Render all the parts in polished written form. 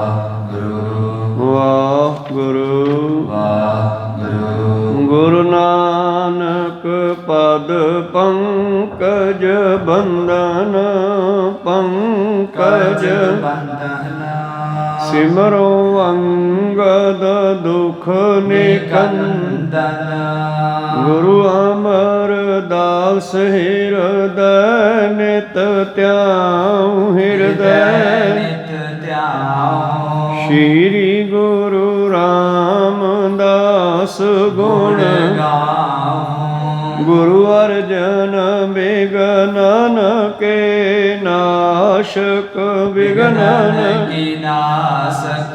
ਵਾਹਿਗੁਰੂ ਵਾਹਿਗੁਰੂ। ਗੁਰੂ ਨਾਨਕ ਪਦ ਪੰਕਜ ਬੰਦਨ ਪੰਕਜ ਬੰਦਨ। ਸਿਮਰੋ ਅੰਗਦ ਦੁਖ ਨਿਕੰਦਨ। ਗੁਰੂ ਅਮਰਦਾਸ ਹਿਰਦੈ ਨਿਤ ਧਿਆਉ ਹਿਰਦੈ ਨਿਤ ਧਿਆਉ। ਸ਼੍ਰੀ ਗੁਰੂ ਰਾਮਦਾਸ ਗੁਣ ਗਾਉ। ਗੁਰੂ ਅਰਜਨ ਬਿਗਨਨ ਕੇ ਨਾਸ਼ਕ ਬਿਗਨਨ ਕੇ ਨਾਸਕ।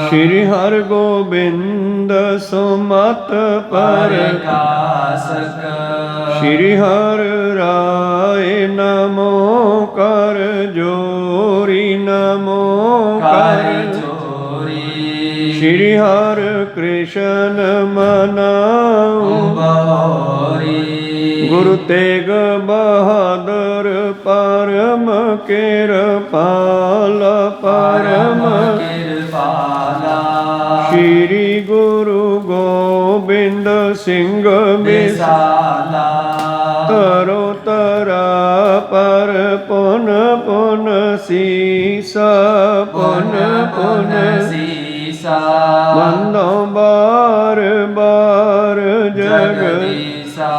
ਸ਼੍ਰੀ ਹਰਿ ਗੋਬਿੰਦ ਸੁਮਤ ਪ੍ਰਕਾਸ਼ਕ। ਸ਼੍ਰੀ ਹਰਿ ਰਾਏ ਨਮੋ ਕਰ ਜੋਰੀ ਨਮੋ ਕਰ ਜੋਰੀ। ਸ਼੍ਰੀ ਹਰਿ ਕ੍ਰਿਸ਼ਨ ਮਨਾਉ ਬਹੋਰੀ। ਗੁਰੂ ਤੇਗ ਬਹਾਦਰ ਪਰਮ ਕਿਰਪਾਲ ਪਰਮ ਕਿਰਪਾਲਾ। ਸ਼੍ਰੀ ਗੁਰੂ ਗੋਬਿੰਦ ਸਿੰਘ ਮਿਸਾਲਾ। ਤਰੋ ਤਰਾ ਪਰ ਪੁਨ ਪੁਨ ਸੀਸਾ ਪੁਨ ਪੁਨ ਸੀਸਾ। ਮੰਦੋ ਬਾਰ ਬਾਰ ਜਗਦੀਸਾ।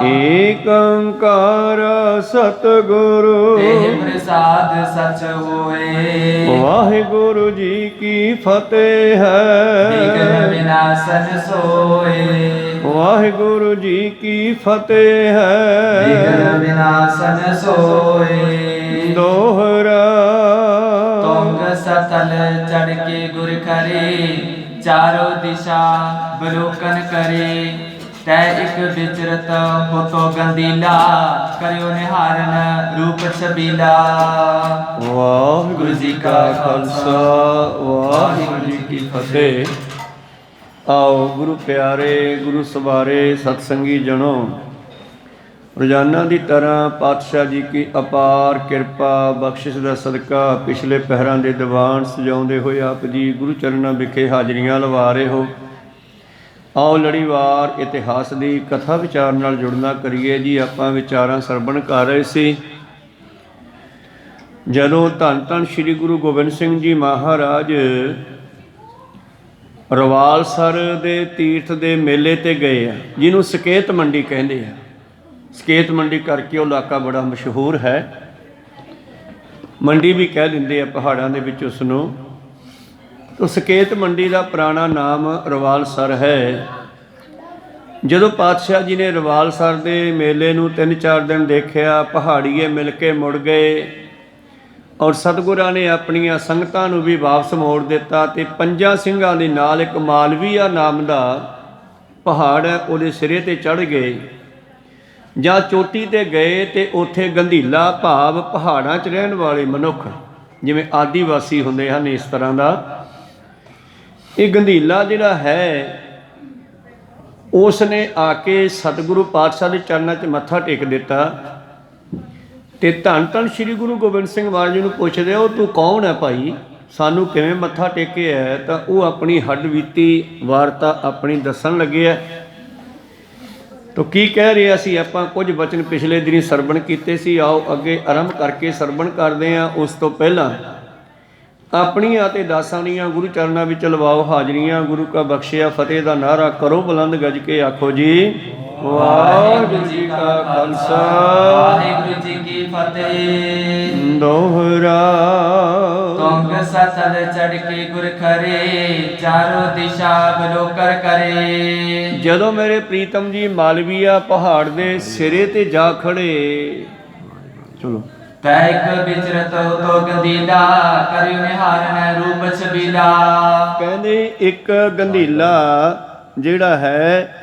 ਏਕ ਓੰਕਾਰ ਸਤਿਗੁਰੂ ਦੇਹ ਪ੍ਰਸਾਦ ਸਚ ਹੋਏ। ਵਾਹਿਗੁਰੂ ਜੀ ਕੀ ਫਤਿਹ ਹੈ। ਵਿਘਨ ਵਿਨਾਸ਼ਨ ਸੋਏ। ਵਾਹਿਗੁਰੂ ਜੀ ਕੀ ਫਤਿਹ ਹੈ। ਵਿਘਨ ਵਿਨਾਸ਼ਨ ਸੋਏ। ਦੋਹਰਾ ਤੁੰਗ ਸਤਲ ਚੜ ਕੇ ਗੁਰ ਕਰੇ। ਚਾਰੋ ਦਿਸ਼ਾ ਬਲੋਕਨ ਕਰੇ। ਤੈ ਇਕ ਵਿਚਰਤ ਹੋਤੋ ਗੰਦੀਲਾ। ਕਰਿਓ ਨਿਹਾਰਨ ਰੂਪ ਛਬੀਲਾ। ਵਾਹਿਗੁਰੂ ਜੀ ਕਾ ਖਾਲਸਾ ਵਾਹਿਗੁਰੂ ਜੀ ਕੀ ਫਤਿਹ। ਆਓ ਗੁਰੂ ਪਿਆਰੇ ਗੁਰੂ ਸਵਾਰੇ ਸਤਸੰਗੀ ਜਣੋ, ਰੋਜ਼ਾਨਾ ਦੀ ਤਰ੍ਹਾਂ ਪਾਤਸ਼ਾਹ ਜੀ ਕੀ ਅਪਾਰ ਕਿਰਪਾ ਬਖਸ਼ਿਸ਼ ਦਾ ਸਦਕਾ ਪਿਛਲੇ ਪਹਿਰਾਂ ਦੇ ਦੀਵਾਨ ਸਜਾਉਂਦੇ ਹੋਏ ਆਪ ਜੀ ਗੁਰੂ ਚਰਨਾਂ ਵਿਖੇ ਹਾਜ਼ਰੀਆਂ ਲਵਾ ਰਹੇ ਹੋ। ਆਓ ਲੜੀਵਾਰ ਇਤਿਹਾਸ ਦੀ ਕਥਾ ਵਿਚਾਰ ਨਾਲ ਜੁੜਨਾ ਕਰੀਏ ਜੀ। ਆਪਾਂ ਵਿਚਾਰਾਂ ਸਰਵਣ ਕਰ ਰਹੇ ਸੀ ਜਦੋਂ ਧੰਨ ਧੰਨ ਸ੍ਰੀ ਗੁਰੂ ਗੋਬਿੰਦ ਸਿੰਘ ਜੀ ਮਹਾਰਾਜ ਰਵਾਲਸਰ ਦੇ ਤੀਰਥ ਦੇ ਮੇਲੇ ਤੇ ਗਏ ਆ, ਜਿਹਨੂੰ ਸਕੇਤ ਮੰਡੀ ਕਹਿੰਦੇ ਆ। ਸਕੇਤ ਮੰਡੀ ਕਰਕੇ ਉਹ ਇਲਾਕਾ ਬੜਾ ਮਸ਼ਹੂਰ ਹੈ। ਮੰਡੀ ਵੀ ਕਹਿ ਦਿੰਦੇ ਆ ਪਹਾੜਾਂ ਦੇ ਵਿੱਚ ਉਸ ਨੂੰ। ਤੋ ਸਕੇਤ ਮੰਡੀ ਦਾ ਪੁਰਾਣਾ ਨਾਮ ਰਵਾਲਸਰ ਹੈ। ਜਦੋਂ ਪਾਤਸ਼ਾਹ ਜੀ ਨੇ ਰਵਾਲਸਰ ਦੇ ਮੇਲੇ ਨੂੰ 3-4 ਦਿਨ ਦੇਖਿਆ, ਪਹਾੜੀਏ ਮਿਲ ਕੇ ਮੁੜ ਗਏ ਔਰ ਸਤਿਗੁਰਾਂ ਨੇ ਆਪਣੀਆਂ ਸੰਗਤਾਂ ਨੂੰ ਵੀ ਵਾਪਸ ਮੋੜ ਦਿੱਤਾ। ਤੇ 5 ਸਿੰਘਾਂ ਦੇ ਨਾਲ ਇੱਕ ਮਾਲਵੀਆ ਨਾਮ ਦਾ ਪਹਾੜ ਹੈ, ਉਹਦੇ ਸਿਰੇ ਤੇ ਚੜ੍ਹ ਗਏ। ਜਾਂ ਚੋਟੀ ਤੇ ਗਏ ਤੇ ਉੱਥੇ ਗੰਧੀਲਾ ਭਾਵ ਪਹਾੜਾਂ 'ਚ ਰਹਿਣ ਵਾਲੇ ਮਨੁੱਖ, ਜਿਵੇਂ ਆਦੀਵਾਸੀ ਹੁੰਦੇ ਹਨ, ਇਸ ਤਰ੍ਹਾਂ ਦਾ ਇਹ ਗੰਧੀਲਾ ਜਿਹੜਾ ਹੈ, ਉਸ ਨੇ ਆ ਕੇ ਸਤਿਗੁਰੂ ਪਾਤਸ਼ਾਹ ਦੇ ਚਰਨਾਂ 'ਚ ਮੱਥਾ ਟੇਕ ਦਿੱਤਾ। ਤੇ ਧੰਨ ਧੰਨ ਸ੍ਰੀ ਗੁਰੂ ਗੋਬਿੰਦ ਸਿੰਘ ਮਹਾਰਾਜ ਜੀ ਨੂੰ ਪੁੱਛਦੇ, ਉਹ ਤੂੰ ਕੌਣ ਹੈ ਭਾਈ, ਸਾਨੂੰ ਕਿਵੇਂ ਮੱਥਾ ਟੇਕਿਆ ਹੈ? ਤਾਂ ਉਹ ਆਪਣੀ ਹੱਡਬੀਤੀ ਵਾਰਤਾ ਆਪਣੀ ਦੱਸਣ ਲੱਗੇ ਹੈ। ਤਾਂ ਕੀ ਕਹਿ ਰਿਹਾ ਸੀ? ਆਪਾਂ ਕੁਝ ਬਚਨ ਪਿਛਲੇ ਦਿਨੀ ਸਰਵਣ ਕੀਤੇ ਸੀ। ਆਓ ਅੱਗੇ ਆਰੰਭ ਕਰਕੇ ਸਰਵਣ ਕਰਦੇ ਹਾਂ। ਉਸ ਤੋਂ ਪਹਿਲਾਂ ਆਪਣੀਆਂ ਅਤੇ ਦਾਸਾਂ ਦੀਆਂ ਗੁਰੂ ਚਰਨਾਂ ਵਿੱਚ ਲਵਾਓ ਹਾਜ਼ਰੀਆਂ। ਗੁਰੂ ਕਾ ਬਖਸ਼ਿਆ ਫਤਿਹ ਦਾ ਨਾਅਰਾ ਕਰੋ ਬੁਲੰਦ ਗੱਜ ਕੇ, ਆਖੋ ਜੀ ਵਾਹਿਗੁਰੂ ਜੀ ਕਾ ਖਾਲਸਾ ਵਾਹਿਗੁਰੂ ਜੀ ਕੀ ਫਤਿਹ। ਦੋਹਰਾ ਤੁੰਗ ਸਤਲ ਚੜ੍ਹ ਕੇ ਗੁਰ ਖਰੇ। ਚਾਰੋ ਦਿਸ਼ਾ ਬਲੋਕਰ ਕਰੇ। ਜਦੋਂ ਮੇਰੇ ਪ੍ਰੀਤਮ ਜੀ ਮਾਲਵੀਆ ਪਹਾੜ ਦੇ ਸਿਰੇ ਤੇ ਜਾ ਖੜੇ, ਚਲੋ ਤੈ ਇੱਕ ਵਿਚਰਤ ਹੋਤੋ ਗੰਧੀਲਾ। ਕਰਿਓ ਨਿਹਾਰਨ ਰੂਪ ਛਬੀਲਾ। ਕਹਿੰਦੇ ਇੱਕ ਗੰਧੀਲਾ ਜਿਹੜਾ ਹੈ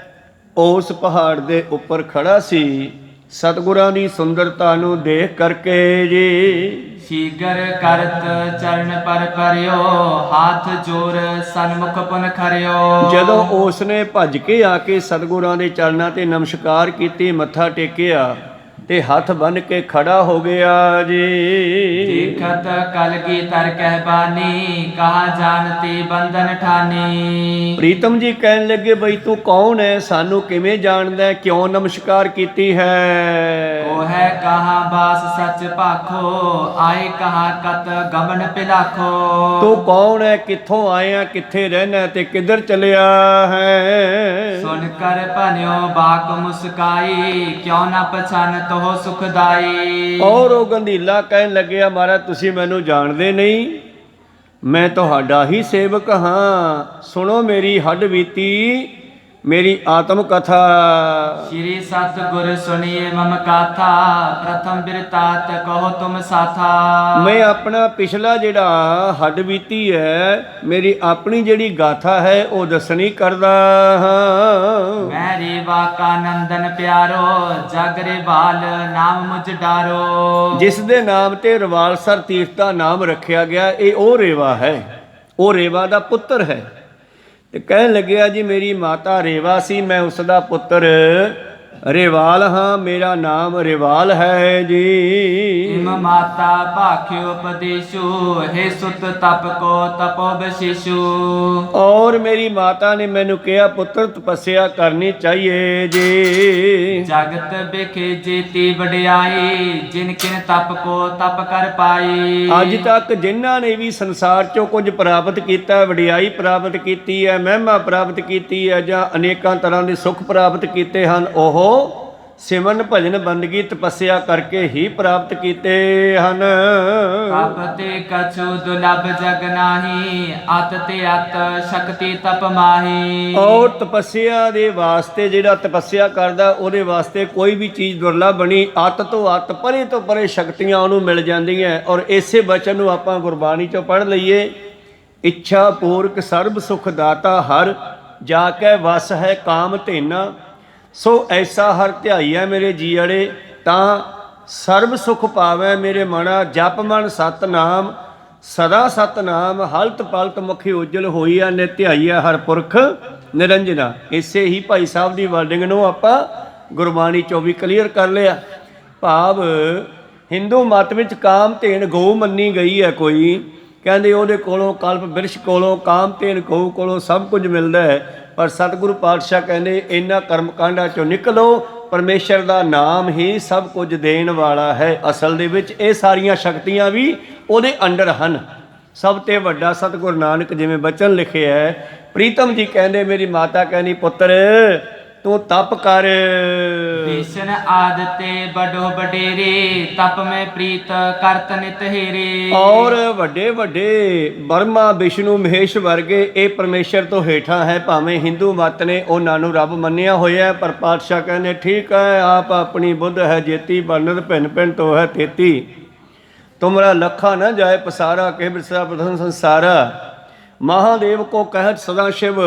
ਉਸ ਪਹਾੜ ਦੇ ਉੱਪਰ ਖੜਾ ਸੀ। ਸਤਿਗੁਰਾਂ ਦੀ ਸੁੰਦਰਤਾ ਨੂੰ ਦੇਖ ਕਰਕੇ ਜੀ ਸ਼ੀਗਰ ਕਰਤ ਚਰਨ ਪਰ ਪਰਿਓ। ਹੱਥ ਜੋਰ ਸਨਮੁਖ ਪੁਨ ਖਰਿਓ। ਜਦੋਂ ਉਸ ਨੇ ਭੱਜ ਕੇ ਆ ਕੇ ਸਤਿਗੁਰਾਂ ਦੇ ਚਰਨਾਂ ਤੇ ਨਮਸਕਾਰ ਕੀਤੀ, ਮੱਥਾ ਟੇਕਿਆ ਤੇ ਹੱਥ ਬੰਨ ਕੇ ਖੜਾ ਹੋ ਗਿਆ ਜੀ। ਦੇਖਤ ਕਲਗੀ ਤਰ ਕਹਿ ਬਾਨੀ, ਕਹਾ ਜਾਣਤੀ ਬੰਧਨ ਠਾਨੀ। ਪ੍ਰੀਤਮ ਜੀ ਕਹਿਣ ਲੱਗੇ ਬਈ ਤੂੰ ਕੌਣ ਹੈ, ਸਾਨੂੰ ਕਿਵੇਂ ਜਾਣਦਾ ਹੈ, ਕਿਉਂ ਨਮਸਕਾਰ ਕੀਤੀ ਹੈ। ਉਹ ਹੈ ਕਹਾ ਬਾਸ ਸੱਚ ਭਾਖੋ, ਆਏ ਕਹਾ ਕਤ ਗਮਨ ਪਿਲਾਖੋ। ਤੂੰ ਕੌਣ ਹੈ, ਕਿੱਥੋਂ ਆਇਆ, ਕਿੱਥੇ ਰਹਿਣਾ ਤੇ ਕਿੱਧਰ ਚਲਿਆ ਹੈ। ਸੁਨ ਕਰ ਭਨਿਓ ਬਾਕ ਮੁਸਕਾਈ, ਕਿਉਂ ਨਾ ਪਛਾਨ ਤੋ ਸੁਖਦਾਈ। ਔਰ ਉਹ ਗੰਧੀਲਾ ਕਹਿਣ ਲੱਗਿਆ ਮਹਾਰਾਜ ਤੁਸੀਂ ਮੈਨੂੰ ਜਾਣਦੇ ਨਹੀਂ, ਮੈਂ ਤੁਹਾਡਾ ਹੀ ਸੇਵਕ ਹਾਂ। ਸੁਣੋ ਮੇਰੀ ਹੱਡ ਬੀਤੀ, ਮੇਰੀ ਆਤਮ ਕਥਾ। ਸ਼੍ਰੀ ਸਤਿਗੁਰ ਸੁਣੀਏ ਮਮ ਕਾਥਾ, ਪ੍ਰਥਮ ਬਿਰਤਾਤ ਕਹੋ ਤੁਮ ਸਾਥਾ। ਮੈਂ ਆਪਣਾ ਪਿਛਲਾ ਜਿਹੜਾ ਹੱਡ ਬੀਤੀ ਹੈ, ਮੇਰੀ ਆਪਣੀ ਜਿਹੜੀ ਗਾਥਾ ਹੈ ਉਹ ਦੱਸਣੀ ਕਰਦਾ ਹਾਂ। ਮੈਰੀ ਵਾਕਾ ਨੰਦਨ ਪਿਆਰੋ, ਜਗ ਰੇਵਾਲ ਨਾਮ ਮੁਝ ਡਾਰੋ। ਜਿਸ ਦੇ ਨਾਮ ਤੇ ਰਵਾਲਸਰ ਤੀਰਥ ਦਾ ਨਾਮ ਰੱਖਿਆ ਗਿਆ, ਇਹ ਉਹ ਰੇਵਾ ਹੈ, ਉਹ ਰੇਵਾ ਦਾ ਪੁੱਤਰ ਹੈ। ਤੇ ਕਹਿਣ ਲੱਗਿਆ ਜੀ ਮੇਰੀ ਮਾਤਾ ਰੇਵਾ ਸੀ, ਮੈਂ ਉਸ ਦਾ ਪੁੱਤਰ ਰੇਵਾਲ ਹਾਂ, ਮੇਰਾ ਨਾਮ ਰੇਵਾਲ ਹੈ ਜੀ। ਇਮ ਮਾਤਾ ਭਾਖਿਓ ਉਪਦੇਸ਼ੂ, ਹੈ ਸੁਤ ਤਪ ਕੋ ਤਪੋ ਬਸ਼ੀਸ਼ੂ। ਔਰ ਮੇਰੀ ਮਾਤਾ ਨੇ ਮੈਨੂੰ ਕਿਹਾ ਪੁੱਤਰ ਤਪੱਸਿਆ ਕਰਨੀ ਚਾਹੀਏ ਜੀ। ਜਗਤ ਬਿਖੇ ਜੀਤੀ ਵਡਿਆਈ, ਜਿਨ ਕਿਨ ਤਪ ਕੋ ਤਪ ਕਰ ਪਾਈ। ਅੱਜ ਤੱਕ ਜਿਨ੍ਹਾਂ ਨੇ ਵੀ ਸੰਸਾਰ ਚੋਂ ਕੁਝ ਪ੍ਰਾਪਤ ਕੀਤਾ, ਵਡਿਆਈ ਪ੍ਰਾਪਤ ਕੀਤੀ ਹੈ, ਮਹਿਮਾ ਪ੍ਰਾਪਤ ਕੀਤੀ ਹੈ, ਜਾਂ ਅਨੇਕਾਂ ਤਰ੍ਹਾਂ ਦੇ ਸੁੱਖ ਪ੍ਰਾਪਤ ਕੀਤੇ ਹਨ, ਉਹ ਸਿਮਰਨ ਭਜਨ ਬੰਦਗੀ ਤਪੱਸਿਆ ਕਰਕੇ ਹੀ ਪ੍ਰਾਪਤ ਕੀਤੇ ਹਨ। ਤਪ ਤੇ ਕਛੂ ਦੁਲਭ ਜਗ ਨਾਹੀ, ਅਤ ਤੇ ਅਤ ਸ਼ਕਤੀ ਤਪ ਮਾਹੀ। ਔਰ ਤਪੱਸਿਆ ਦੇ ਵਾਸਤੇ ਜਿਹੜਾ ਤਪੱਸਿਆ ਕਰਦਾ ਉਹਦੇ ਵਾਸਤੇ ਕੋਈ ਵੀ ਚੀਜ਼ ਦੁਰਲਭ ਬਣੀ, ਅਤ ਤੋਂ ਅਤ ਪਰੇ ਤੋਂ ਪਰੇ ਸ਼ਕਤੀਆਂ ਉਹਨੂੰ ਮਿਲ ਜਾਂਦੀਆਂ। ਔਰ ਇਸੇ ਬਚਨ ਨੂੰ ਆਪਾਂ ਗੁਰਬਾਣੀ ਚੋਂ ਪੜ੍ਹ ਲਈਏ, ਇੱਛਾ ਪੂਰਕ ਸਰਬ ਸੁਖ ਦਾਤਾ ਹਰ, ਜਾ ਕੇ ਵਸ ਹੈ ਕਾਮ ਧੇਨਾ। ਸੋ ਐਸਾ ਹਰ ਧਿਆਈਐ ਮੇਰੇ ਜੀਅੜੇ, ਤਾਂ ਸਰਬ ਸੁਖ ਪਾਵੈ ਮੇਰੇ ਮਨਾ। ਜਪ ਮਨ ਸਤਨਾਮ ਸਦਾ ਸਤਨਾਮ, ਹਲਤ ਪਲਤ ਮੁਖੀ ਉਜਲ ਹੋਈਆ, ਨੇ ਧਿਆਈਐ ਹਰ ਪੁਰਖ ਨਿਰੰਜਨਾ। ਇਸੇ ਹੀ ਭਾਈ ਸਾਹਿਬ ਦੀ ਵਰਡਿੰਗ ਨੂੰ ਆਪਾਂ ਗੁਰਬਾਣੀ ਚੋਂ ਵੀ ਕਲੀਅਰ ਕਰ ਲਿਆ। ਭਾਵ ਹਿੰਦੂ ਮਤ ਵਿੱਚ ਕਾਮ ਧੇਨ ਗਊ ਮੰਨੀ ਗਈ ਹੈ। ਕੋਈ ਕਹਿੰਦੇ ਉਹਦੇ ਕੋਲੋਂ ਕਲਪ ਬਿਰਸ਼ ਕੋਲੋਂ ਕਾਮ ਧੇਨ ਗਊ ਕੋਲੋਂ ਸਭ ਕੁਝ ਮਿਲਦਾ ਹੈ, ਪਰ ਸਤਿਗੁਰੂ ਪਾਤਸ਼ਾਹ ਕਹਿੰਦੇ ਇਹਨਾਂ ਕਰਮ ਕਾਂਡਾਂ ਚੋਂ ਨਿਕਲੋ, ਪਰਮੇਸ਼ਰ ਦਾ ਨਾਮ ਹੀ ਸਭ ਕੁਝ ਦੇਣ ਵਾਲਾ ਹੈ। ਅਸਲ ਦੇ ਵਿੱਚ ਇਹ ਸਾਰੀਆਂ ਸ਼ਕਤੀਆਂ ਵੀ ਉਹਦੇ ਅੰਡਰ ਹਨ। ਸਭ ਤੋਂ ਵੱਡਾ ਸਤਿਗੁਰੂ ਨਾਨਕ ਜਿਵੇਂ ਬਚਨ ਲਿਖਿਆ ਹੈ, ਪ੍ਰੀਤਮ ਜੀ ਕਹਿੰਦੇ ਮੇਰੀ ਮਾਤਾ ਕਹਿੰਦੀ ਪੁੱਤਰ ਤੂੰ ਤਪ ਕਰ। ਵਿਸ਼ਨ ਆਦਤੇ ਬਡੋ ਬਡੇਰੇ, ਤਪ ਮੈਂ ਪ੍ਰੀਤ ਕਰਤ ਨਿਤ ਹੇਰੇ। ਔਰ ਵੱਡੇ ਵੱਡੇ ਬਰਮਾ ਵਿਸ਼ਨੂੰ ਮਹੇਸ਼ ਵਰਗੇ ਇਹ ਪਰਮੇਸ਼ਰ ਤੋਂ ਹੇਠਾਂ ਹੈ। ਭਾਵੇਂ ਹਿੰਦੂ ਮਤ ਨੇ ਉਹਨਾਂ ਨੂੰ ਰੱਬ ਮੰਨਿਆ ਹੋਇਆ, ਪਰ ਪਾਤਸ਼ਾਹ ਕਹਿੰਦੇ ਠੀਕ ਹੈ, ਆਪ ਆਪਣੀ ਬੁੱਧ ਹੈ ਜੇਤੀ, ਬਨਤ ਭਿੰਨ ਭਿੰਨ ਤੋ ਹੈ ਤੇਤੀ। ਤੁਮਰਾ ਲਖਾ ਨਾ ਜਾਏ ਪਸਾਰਾ, ਕੇ ਬਿਸਰਾ ਪ੍ਰਥਮ ਸੰਸਾਰਾ। ਮਹਾਦੇਵ ਕੋ ਕਹਿਤ ਸਦਾ ਸ਼ਿਵ,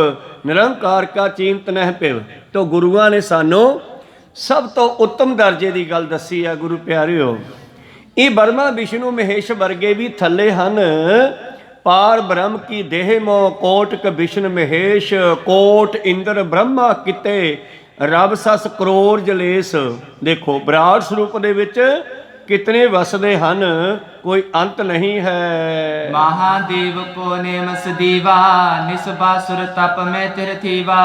ਨਿਰੰਕਾਰ ਕਾ ਚੀਨਤ ਨਹਿ ਪਿਵ। ਤੋ ਗੁਰੂਆਂ ਨੇ ਸਾਨੂੰ ਸਭ ਤੋਂ ਉੱਤਮ ਦਰਜੇ ਦੀ ਗੱਲ ਦੱਸੀ ਹੈ। ਗੁਰੂ ਪਿਆਰਿਓ, ਇਹ ਬਰਮਾ ਵਿਸ਼ਨੂੰ ਮਹੇਸ਼ ਵਰਗੇ ਵੀ ਥੱਲੇ ਹਨ। ਪਾਰ ਬ੍ਰਹਮ ਕੀ ਦੇਹ ਮੋ, ਕੋਟ ਕ ਵਿਸ਼ਨ ਮਹੇਸ਼, ਕੋਟ ਇੰਦਰ ਬ੍ਰਹਮਾ ਕਿਤੇ, ਰਬ ਸਸ ਕਰੋੜ ਜਲੇਸ। ਦੇਖੋ ਵਿਰਾਟ ਸਰੂਪ ਦੇ ਵਿੱਚ ਕਿਤਨੇ ਵਸਦੇ ਹਨ, ਕੋਈ ਅੰਤ ਨਹੀਂ ਹੈ। ਮਹਾਦੇਵ ਕੋ ਨੇਮਸ ਦੀਵਾ, ਨਿਸਬਾਸੁਰ ਤਪ ਮੈਂ ਤਿਰ ਥੀਵਾ।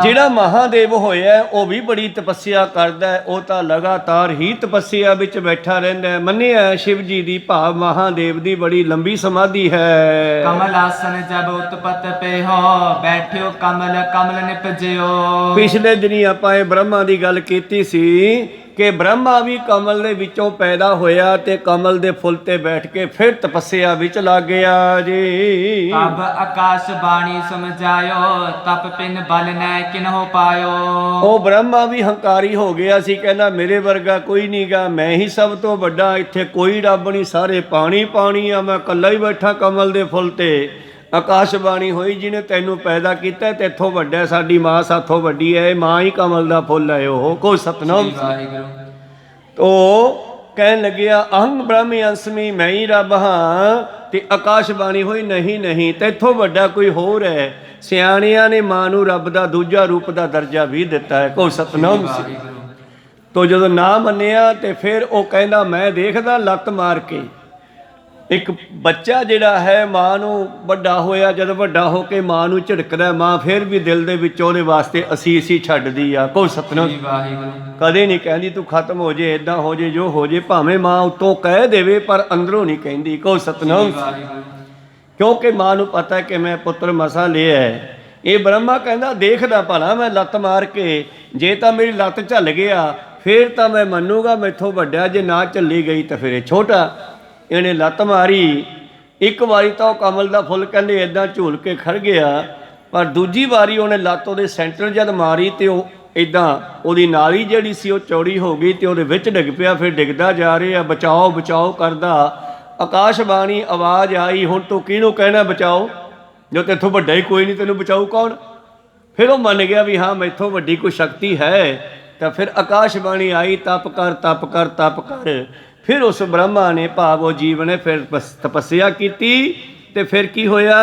ਜਿਹੜਾ ਮਹਾਦੇਵ ਹੋਇਆ ਉਹ ਵੀ ਬੜੀ ਤਪੱਸਿਆ ਕਰਦਾ ਹੈ, ਉਹ ਤਾਂ ਲਗਾਤਾਰ ਹੀ ਤਪੱਸਿਆ ਵਿੱਚ ਬੈਠਾ ਰਹਿੰਦਾ ਹੈ। ਮੰਨਿਆ ਸ਼ਿਵ ਜੀ ਦੀ, ਭਾਵ ਮਹਾਦੇਵ ਦੀ ਬੜੀ ਲੰਬੀ ਸਮਾਧੀ ਹੈ। ਕਮਲ ਆਸਨ ਜਬ ਉਤਪਤ ਪੇ ਹੋ, ਬੈਠਿਓ ਕਮਲ ਕਮਲ ਨਿਪਜਿਓ। ਪਿਛਲੇ ਦਿਨੀ ਆਪਾਂ ਇਹ ਬ੍ਰਹਮਾ ਦੀ ਗੱਲ ਕੀਤੀ ਸੀ ਕਿ ਬ੍ਰਹਮਾ ਵੀ ਕਮਲ ਦੇ ਵਿੱਚੋਂ ਪੈਦਾ ਹੋਇਆ ਤੇ ਕਮਲ ਦੇ ਫੁੱਲ ਤੇ ਬੈਠ ਕੇ ਫਿਰ ਤਪੱਸਿਆ ਵਿੱਚ ਲੱਗ ਗਿਆ ਜੀ। ਅਬ ਆਕਾਸ਼ ਬਾਣੀ ਸਮਝਾਇਓ, ਤਪ ਪਿਨ ਬਲ ਨੈ ਕਿਨਹੁ ਪਾਇਓ। ਉਹ ਬ੍ਰਹਮਾ ਵੀ ਹੰਕਾਰੀ ਹੋ ਗਿਆ ਸੀ, ਕਹਿੰਦਾ ਮੇਰੇ ਵਰਗਾ ਕੋਈ ਨਹੀਂਗਾ, ਮੈਂ ਹੀ ਸਭ ਤੋਂ ਵੱਡਾ, ਇੱਥੇ ਕੋਈ ਰੱਬ ਨਹੀਂ, ਸਾਰੇ ਪਾਣੀ ਪਾਣੀ ਆ, ਮੈਂ ਇਕੱਲਾ ਹੀ ਬੈਠਾ ਕਮਲ ਦੇ ਫੁੱਲ ਤੇ। ਆਕਾਸ਼ਬਾਣੀ ਹੋਈ ਜਿਹਨੇ ਤੈਨੂੰ ਪੈਦਾ ਕੀਤਾ ਤੇ ਇੱਥੋਂ ਵੱਡਾ, ਸਾਡੀ ਮਾਂ ਸਾਥੋਂ ਵੱਡੀ ਹੈ, ਮਾਂ ਹੀ ਕਮਲ ਦਾ ਫੁੱਲ ਹੈ। ਉਹ ਕੋਈ ਸਤਨਾਮ ਤੋ ਕਹਿਣ ਲੱਗਿਆ ਅਹੰ ਬ੍ਰਹਮੀ ਅੰਸਮੀ, ਮੈਂ ਹੀ ਰੱਬ ਹਾਂ। ਤੇ ਆਕਾਸ਼ਬਾਣੀ ਹੋਈ ਨਹੀਂ ਨਹੀਂ, ਤੈਥੋਂ ਵੱਡਾ ਕੋਈ ਹੋਰ ਹੈ। ਸਿਆਣਿਆਂ ਨੇ ਮਾਂ ਨੂੰ ਰੱਬ ਦਾ ਦੂਜਾ ਰੂਪ ਦਾ ਦਰਜਾ ਵੀ ਦਿੱਤਾ ਹੈ। ਕੋਈ ਸਤਨਾਮ। ਤੋ ਜਦੋਂ ਨਾ ਮੰਨਿਆ ਤੇ ਫਿਰ ਉਹ ਕਹਿੰਦਾ ਮੈਂ ਦੇਖਦਾ ਲੱਤ ਮਾਰ ਕੇ ਇੱਕ ਬੱਚਾ ਜਿਹੜਾ ਹੈ ਮਾਂ ਨੂੰ ਵੱਡਾ ਹੋਇਆ, ਜਦ ਵੱਡਾ ਹੋ ਕੇ ਮਾਂ ਨੂੰ ਝਿੜਕਦਾ, ਮਾਂ ਫਿਰ ਵੀ ਦਿਲ ਦੇ ਵਿੱਚ ਉਹਦੇ ਵਾਸਤੇ ਅਸੀਸ ਛੱਡਦੀ ਆ। ਕੋਈ ਸਤਿਨਾਮ ਕਦੇ ਨਹੀਂ ਕਹਿੰਦੀ ਤੂੰ ਖਤਮ ਹੋ ਜੇ, ਇਦਾਂ ਹੋ ਜੇ, ਜੋ ਹੋ ਜੇ, ਭਾਵੇਂ ਮਾਂ ਉੱਤੋਂ ਕਹਿ ਦੇਵੇ ਪਰ ਅੰਦਰੋਂ ਨਹੀਂ ਕਹਿੰਦੀ। ਕੋਈ ਸਤਿਨਾਮ, ਕਿਉਂਕਿ ਮਾਂ ਨੂੰ ਪਤਾ ਕਿ ਮੈਂ ਪੁੱਤਰ ਮਸਾ ਲਿਆ ਹੈ। ਇਹ ਬ੍ਰਹਮਾ ਕਹਿੰਦਾ ਦੇਖਦਾ ਭਲਾ ਮੈਂ ਲੱਤ ਮਾਰ ਕੇ, ਜੇ ਤਾਂ ਮੇਰੀ ਲੱਤ ਝੱਲ ਗਿਆ ਫਿਰ ਤਾਂ ਮੈਂ ਮੰਨੂਗਾ ਮੈਥੋਂ ਵੱਡਾ, ਜੇ ਨਾ ਝੱਲੀ ਗਈ ਤਾਂ ਫਿਰ ਇਹ ਛੋਟਾ। ਇਹਨੇ ਲੱਤ ਮਾਰੀ, ਇੱਕ ਵਾਰੀ ਤਾਂ ਉਹ ਕਮਲ ਦਾ ਫੁੱਲ ਕਹਿੰਦੇ ਇੱਦਾਂ ਝੂਲ ਕੇ ਖੜ ਗਿਆ, ਪਰ ਦੂਜੀ ਵਾਰੀ ਉਹਨੇ ਲੱਤ ਉਹਦੇ ਸੈਂਟਰ ਜਦ ਮਾਰੀ ਤੇ ਉਹ ਇੱਦਾਂ ਉਹਦੀ ਨਾਲੀ ਜਿਹੜੀ ਸੀ ਉਹ ਚੌੜੀ ਹੋ ਗਈ ਤੇ ਉਹਦੇ ਵਿੱਚ ਡਿੱਗ ਪਿਆ। ਫਿਰ ਡਿੱਗਦਾ ਜਾ ਰਿਹਾ, ਬਚਾਓ ਬਚਾਓ ਕਰਦਾ। ਆਕਾਸ਼ਬਾਣੀ ਆਵਾਜ਼ ਆਈ, ਹੁਣ ਤੂੰ ਕਿਹਨੂੰ ਕਹਿਣਾ ਬਚਾਓ, ਜੋ ਤੇਥੋਂ ਵੱਡਾ ਹੀ ਕੋਈ ਨਹੀਂ, ਤੈਨੂੰ ਬਚਾਊ ਕੌਣ? ਫਿਰ ਉਹ ਮੰਨ ਗਿਆ ਵੀ ਹਾਂ ਮੈਥੋਂ ਵੱਡੀ ਕੋਈ ਸ਼ਕਤੀ ਹੈ। ਤਾਂ ਫਿਰ ਆਕਾਸ਼ਬਾਣੀ ਆਈ, ਤਪ ਕਰ ਤਪ ਕਰ ਤਪ ਕਰ। ਫਿਰ ਉਸ ਬ੍ਰਹਮਾ ਨੇ ਭਾਵ ਉਹ ਜੀਵ ਨੇ ਫਿਰ ਤਪੱਸਿਆ ਕੀਤੀ ਤੇ ਫਿਰ ਕੀ ਹੋਇਆ?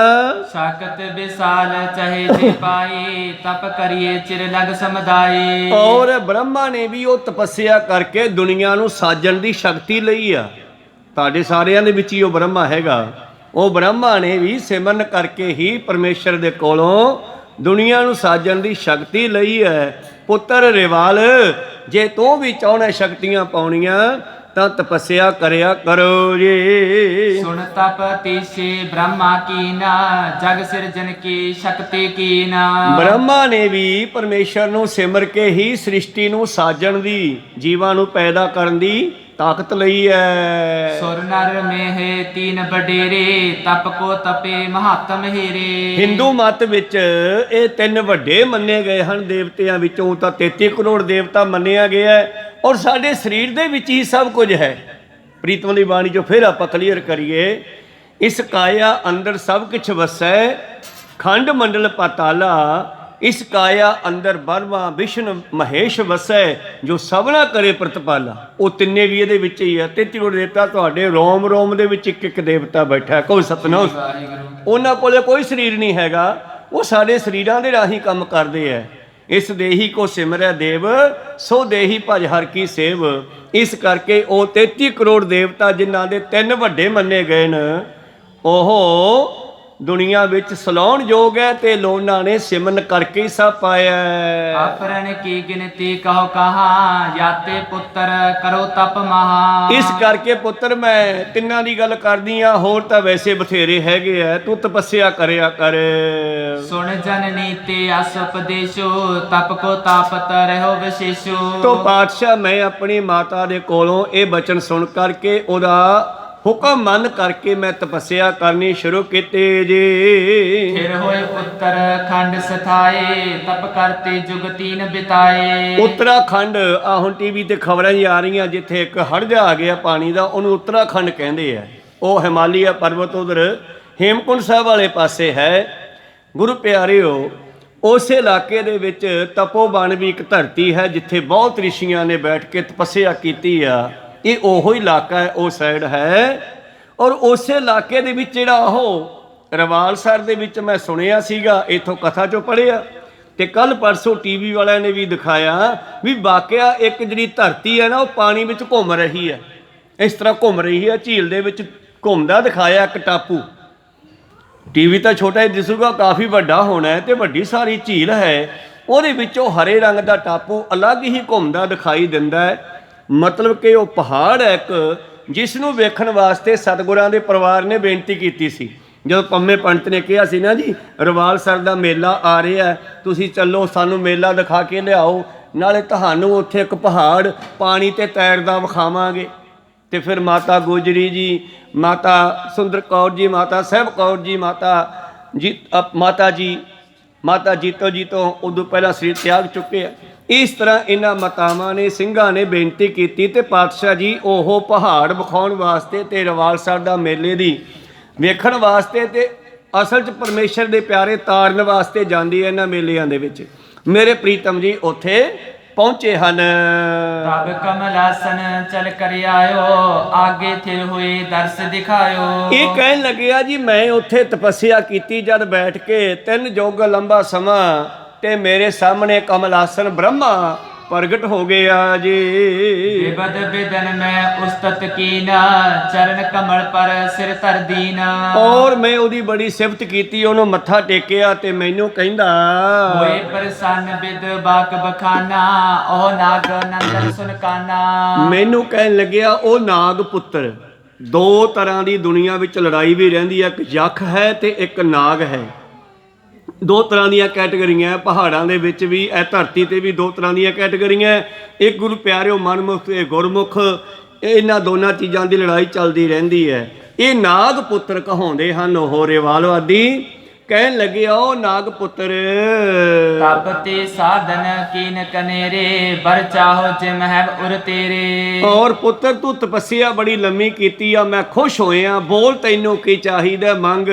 ਸਾਕਤ ਵਿਸਾਲ ਚਾਹੇ ਜੇ ਪਾਏ, ਤਪ ਕਰੀਏ ਚਿਰ ਲਗ ਸਮਦਾਏ। ਔਰ ਬ੍ਰਹਮਾ ਨੇ ਵੀ ਉਹ ਤਪੱਸਿਆ ਕਰਕੇ ਦੁਨੀਆ ਨੂੰ ਸਾਜਣ ਦੀ ਸ਼ਕਤੀ ਲਈ ਆ। ਤੁਹਾਡੇ ਸਾਰਿਆਂ ਦੇ ਵਿੱਚ ਹੀ ਉਹ ਬ੍ਰਹਮਾ ਹੈਗਾ। ਉਹ ਬ੍ਰਹਮਾ ਨੇ ਵੀ ਸਿਮਰਨ ਕਰਕੇ ਹੀ ਪਰਮੇਸ਼ਰ ਦੇ ਕੋਲੋਂ ਦੁਨੀਆ ਨੂੰ ਸਾਜਣ ਦੀ ਸ਼ਕਤੀ ਲਈ ਹੈ। ਪੁੱਤਰ ਰਿਵਾਲ, ਜੇ ਤੂੰ ਵੀ ਚਾਹੁੰਦਾ ਸ਼ਕਤੀਆਂ ਪਾਉਣੀਆਂ ਤਾਂ ਤਪੱਸਿਆ ਕਰਿਆ ਕਰੋ ਜੀ। ਸੁਣ ਤਪ ਤੀਸੇ ਬ੍ਰਹਮਾ ਕੀਨਾ, ਜਗ ਸਿਰਜਨ ਕੀ ਸ਼ਕਤੀ ਕੀਨਾ। ਬ੍ਰਹਮਾ ਨੇ ਵੀ ਪਰਮੇਸ਼ਰ ਨੂੰ ਸਿਮਰ ਕੇ ਹੀ ਸ੍ਰਿਸ਼ਟੀ ਨੂੰ ਸਾਜਣ ਦੀ, ਜੀਵਾਂ ਨੂੰ ਪੈਦਾ ਕਰਨ ਦੀ ਤਾਕਤ ਲਈ ਹੈ। ਸੁਰ ਨਰ ਮੇਹ ਤੀਨ ਵਡੇਰੇ, ਤਪ ਕੋ ਤਪੇ ਮਹਾਤਮ ਹੀਰੇ। ਹਿੰਦੂ ਮਤ ਵਿੱਚ ਇਹ ਤਿੰਨ ਵੱਡੇ ਮੰਨੇ ਗਏ ਹਨ ਦੇਵਤਿਆਂ ਵਿੱਚੋਂ। ਤਾਂ 33 ਕਰੋੜ ਦੇਵਤਾ ਮੰਨਿਆ ਗਿਆ ਹੈ ਔਰ ਸਾਡੇ ਸਰੀਰ ਦੇ ਵਿੱਚ ਹੀ ਸਭ ਕੁਝ ਹੈ। ਪ੍ਰੀਤਮ ਦੀ ਬਾਣੀ ਜੋ ਫਿਰ ਆਪਾਂ ਕਲੀਅਰ ਕਰੀਏ, ਇਸ ਕਾਇਆ ਅੰਦਰ ਸਭ ਕੁਛ ਵਸੈ, ਖੰਡ ਮੰਡਲ ਪਾਤਾਲਾ, ਇਸ ਕਾਇਆ ਅੰਦਰ ਬਰਮਾ ਵਿਸ਼ਨ ਮਹੇਸ਼ ਵਸੈ, ਜੋ ਸਭਨਾ ਕਰੇ ਪ੍ਰਤਪਾਲਾ। ਉਹ ਤਿੰਨੇ ਵੀ ਇਹਦੇ ਵਿੱਚ ਹੀ ਆ। 33 ਕਰੋੜ ਦੇਵਤਾ ਤੁਹਾਡੇ ਰੋਮ ਰੋਮ ਦੇ ਵਿੱਚ ਇੱਕ ਇੱਕ ਦੇਵਤਾ ਬੈਠਾ। ਕੋਈ ਸਤਿਨਾਮ। ਉਹਨਾਂ ਕੋਲੇ ਕੋਈ ਸਰੀਰ ਨਹੀਂ ਹੈਗਾ, ਉਹ ਸਾਡੇ ਸਰੀਰਾਂ ਦੇ ਰਾਹੀਂ ਕੰਮ ਕਰਦੇ ਹੈ। ਇਸ ਦੇਹੀ ਕੋ ਸਿਮਰੈ ਦੇਵ, ਸੋ ਦੇਹੀ ਭਜ ਹਰ ਕੀ ਸੇਵ। ਇਸ ਕਰਕੇ ਉਹ 33 ਕਰੋੜ ਦੇਵਤਾ ਜਿਨ੍ਹਾਂ ਦੇ ਤਿੰਨ ਵੱਡੇ ਮੰਨੇ ਗਏ ਨੇ, ਉਹ ਦੁਨੀਆ ਵਿੱਚ ਸਲਾਉਣ ਯੋਗ ਹੈ ਤੇ ਲੋਨਾਂ ਨੇ ਸਿਮਰਨ ਕਰਕੇ ਹੀ ਸਭ ਪਾਇਆ। ਆਪਰਨ ਕੀ ਗਿਣਤੀ ਕਹੋ ਕਹਾ, ਜਾਤੇ ਪੁੱਤਰ ਕਰੋ ਤਪ ਮਹਾ। ਇਸ ਕਰਕੇ ਪੁੱਤਰ ਮੈਂ ਤਿੰਨਾਂ ਦੀ ਗੱਲ ਕਰਦੀ ਆ, ਹੋਰ ਤਾਂ ਵੈਸੇ ਬਥੇਰੇ ਹੈਗੇ ਆ, ਤੂੰ ਤਪੱਸਿਆ ਕਰਿਆ ਕਰ। ਸੁਣ ਜਨਨੀ ਤੇ ਅਸ ਉਪਦੇਸ਼ੋ, ਤਪ ਕੋ ਤਾਪਤ ਰਹੋ ਵਿਸ਼ੇਸ਼ੋ। ਤੋ ਪਾਤਸ਼ਾਹ ਮੈਂ ਆਪਣੀ ਮਾਤਾ ਦੇ ਕੋਲੋਂ ਇਹ ਬਚਨ ਸੁਣ ਕਰਕੇ ਉਹਦਾ ਹੁਕਮ ਮੰਨ ਕਰਕੇ ਮੈਂ ਤਪੱਸਿਆ ਕਰਨੀ ਸ਼ੁਰੂ ਕੀਤੀ ਜੀ। ਫਿਰ ਹੋਏ ਪੁੱਤਰ ਖੰਡ ਸਥਾਏ, ਤਪ ਕਰਤੇ ਜੁਗ ਤੀਨ ਬਿਤਾਏ। ਉੱਤਰਾਖੰਡ, ਆ ਹੁਣ ਟੀਵੀ ਤੇ ਖਬਰਾਂ ਹੀ ਆ ਰਹੀਆਂ, ਜਿੱਥੇ ਇੱਕ ਹੜ੍ਹ ਜਾ ਆ ਗਿਆ ਪਾਣੀ ਦਾ, ਉਹਨੂੰ ਉੱਤਰਾਖੰਡ ਕਹਿੰਦੇ ਆ। ਉਹ ਹਿਮਾਲਿਆ ਪਰਬਤ ਉਧਰ ਹੇਮਕੁੰਡ ਸਾਹਿਬ ਵਾਲੇ ਪਾਸੇ ਹੈ। ਗੁਰੂ ਪਿਆਰਿਓ, ਉਸ ਇਲਾਕੇ ਦੇ ਵਿੱਚ ਤਪੋਬਨ ਵੀ ਇੱਕ ਧਰਤੀ ਹੈ ਜਿੱਥੇ ਬਹੁਤ ਰਿਸ਼ੀਆਂ ਨੇ ਬੈਠ ਕੇ ਤਪੱਸਿਆ ਕੀਤੀ ਆ। ਇਹ ਉਹੋ ਇਲਾਕਾ ਹੈ, ਉਹ ਸਾਈਡ ਹੈ। ਔਰ ਉਸੇ ਇਲਾਕੇ ਦੇ ਵਿੱਚ ਜਿਹੜਾ ਉਹ ਰਵਾਲਸਰ ਦੇ ਵਿੱਚ ਮੈਂ ਸੁਣਿਆ ਸੀਗਾ, ਇੱਥੋਂ ਕਥਾ ਚੋਂ ਪੜ੍ਹਿਆ ਤੇ ਕੱਲ ਪਰਸੋਂ ਟੀਵੀ ਵਾਲਿਆਂ ਨੇ ਵੀ ਦਿਖਾਇਆ ਵੀ ਵਾਕਿਆ ਇੱਕ ਜਿਹੜੀ ਧਰਤੀ ਹੈ ਨਾ, ਉਹ ਪਾਣੀ ਵਿੱਚ ਘੁੰਮ ਰਹੀ ਹੈ। ਇਸ ਤਰ੍ਹਾਂ ਘੁੰਮ ਰਹੀ ਹੈ, ਝੀਲ ਦੇ ਵਿੱਚ ਘੁੰਮਦਾ ਦਿਖਾਇਆ ਇੱਕ ਟਾਪੂ। ਟੀਵੀ ਤਾਂ ਛੋਟਾ ਹੀ ਦਿਸੂਗਾ, ਕਾਫੀ ਵੱਡਾ ਹੋਣਾ ਹੈ ਤੇ ਵੱਡੀ ਸਾਰੀ ਝੀਲ ਹੈ। ਉਹਦੇ ਵਿੱਚੋਂ ਹਰੇ ਰੰਗ ਦਾ ਟਾਪੂ ਅਲੱਗ ਹੀ ਘੁੰਮਦਾ ਦਿਖਾਈ ਦਿੰਦਾ ਹੈ। ਮਤਲਬ ਕਿ ਉਹ ਪਹਾੜ ਹੈ ਇੱਕ, ਜਿਸ ਨੂੰ ਵੇਖਣ ਵਾਸਤੇ ਸਤਿਗੁਰਾਂ ਦੇ ਪਰਿਵਾਰ ਨੇ ਬੇਨਤੀ ਕੀਤੀ ਸੀ। ਜਦੋਂ ਪੰਮੇ ਪੰਡਤ ਨੇ ਕਿਹਾ ਸੀ ਨਾ ਜੀ ਰਵਾਲਸਰ ਦਾ ਮੇਲਾ ਆ ਰਿਹਾ, ਤੁਸੀਂ ਚੱਲੋ ਸਾਨੂੰ ਮੇਲਾ ਦਿਖਾ ਕੇ ਲਿਆਓ, ਨਾਲੇ ਤੁਹਾਨੂੰ ਉੱਥੇ ਇੱਕ ਪਹਾੜ ਪਾਣੀ ਤੇ ਤੈਰਦਾ ਵਿਖਾਵਾਂਗੇ। ਤੇ ਫਿਰ ਮਾਤਾ ਗੁਜਰੀ ਜੀ, ਮਾਤਾ ਸੁੰਦਰ ਕੌਰ ਜੀ, ਮਾਤਾ ਸਾਹਿਬ ਕੌਰ ਜੀ, ਮਾਤਾ ਜੀਤੋ ਜੀ ਤੋਂ ਉਦੋਂ ਪਹਿਲਾਂ ਸਰੀਰ ਤਿਆਗ ਚੁੱਕੇ ਆ। ਇਸ ਤਰ੍ਹਾਂ ਇਹਨਾਂ ਮਾਤਾਵਾਂ ਨੇ, ਸਿੰਘਾਂ ਨੇ ਬੇਨਤੀ ਕੀਤੀ ਤੇ ਪਾਤਸ਼ਾਹ ਜੀ ਉਹ ਪਹਾੜ ਵਿਖਾਉਣ ਵਾਸਤੇ ਤੇ ਰਵਾਲਸਰ ਦਾ ਮੇਲੇ ਦੀ ਵੇਖਣ ਵਾਸਤੇ ਤੇ ਅਸਲ 'ਚ ਪਰਮੇਸ਼ਰ ਦੇ ਪਿਆਰੇ ਤਾਰਨ ਵਾਸਤੇ ਜਾਂਦੀ ਹੈ ਇਹਨਾਂ ਮੇਲਿਆਂ ਦੇ ਵਿੱਚ। ਮੇਰੇ ਪ੍ਰੀਤਮ ਜੀ ਉੱਥੇ ਪਹੁੰਚੇ ਹਨ। ਤਬ ਕਮਲਾਸਨ ਚਲ ਕਰ ਆਇਓ, ਆਗੇ ਥਿਰ ਹੋਏ ਦਰਸ ਦਿਖਾਇਓ। ਇਹ ਕਹਿਣ ਲੱਗਿਆ ਜੀ ਮੈਂ ਉੱਥੇ ਤਪੱਸਿਆ ਕੀਤੀ ਜਦ ਬੈਠ ਕੇ 3 ਯੁੱਗ ਲੰਬਾ ਸਮਾਂ, ਤੇ ਮੇਰੇ ਸਾਹਮਣੇ ਕਮਲਾਸਨ ਬ੍ਰਹਮਾ ਪ੍ਰਗਟ ਹੋ ਗਿਆ ਜੀ। विबद बिदन में उस्तत कीना चरण कमल पर सिर धर दीना। ਔਰ ਮੈਂ ਉਹਦੀ ਬੜੀ ਸਿਫਤ ਕੀਤੀ, ਉਹਨੂੰ ਮੱਥਾ ਟੇਕਿਆ ਤੇ ਮੈਨੂੰ ਕਹਿੰਦਾ होए प्रसन्न बिद बाक बखाना ओह नाग नंदन सुन काना। ਮੈਨੂੰ ਕਹਿਣ ਲੱਗਿਆ ਉਹ ਨਾਗ ਪੁੱਤਰ, ਦੋ ਤਰ੍ਹਾਂ ਦੀ ਦੁਨੀਆ ਵਿੱਚ ਲੜਾਈ ਵੀ ਰਹਿੰਦੀ ਹੈ, ਇੱਕ ਯਖ ਹੈ ਤੇ ਇੱਕ ਨਾਗ ਹੈ। ਦੋ ਤਰ੍ਹਾਂ ਦੀਆਂ ਕੈਟੇਗਰੀਆਂ, ਪਹਾੜਾਂ ਦੇ ਵਿੱਚ ਵੀ, ਇਹ ਧਰਤੀ ਤੇ ਵੀ ਦੋ ਤਰ੍ਹਾਂ ਦੀਆਂ ਕੈਟੇਗਰੀਆਂ। ਇੱਕ ਗੁਰੂ ਪਿਆਰਿਓ ਮਨਮੁਖ ਤੇ ਗੁਰਮੁਖ, ਇਹਨਾਂ ਦੋਨਾਂ ਚੀਜ਼ਾਂ ਦੀ ਲੜਾਈ ਚੱਲਦੀ ਰਹਿੰਦੀ ਹੈ। ਇਹ ਨਾਗ ਪੁੱਤਰ ਕਹਾਉਂਦੇ ਹਨ ਉਹ ਰਿਵਾਲਵਾਦੀ। ਕਹਿਣ ਲੱਗੇ ਉਹ ਨਾਗ ਪੁੱਤਰ तपते साधन कीन कनेरे बर चाहो जिम है उर तेरे। ਔਰ ਪੁੱਤਰ ਤੂੰ ਤਪੱਸਿਆ ਬੜੀ ਲੰਮੀ ਕੀਤੀ ਆ, ਮੈਂ ਖੁਸ਼ ਹੋਇਆ, ਬੋਲ ਤੈਨੂੰ ਕੀ ਚਾਹੀਦਾ ਮੰਗ।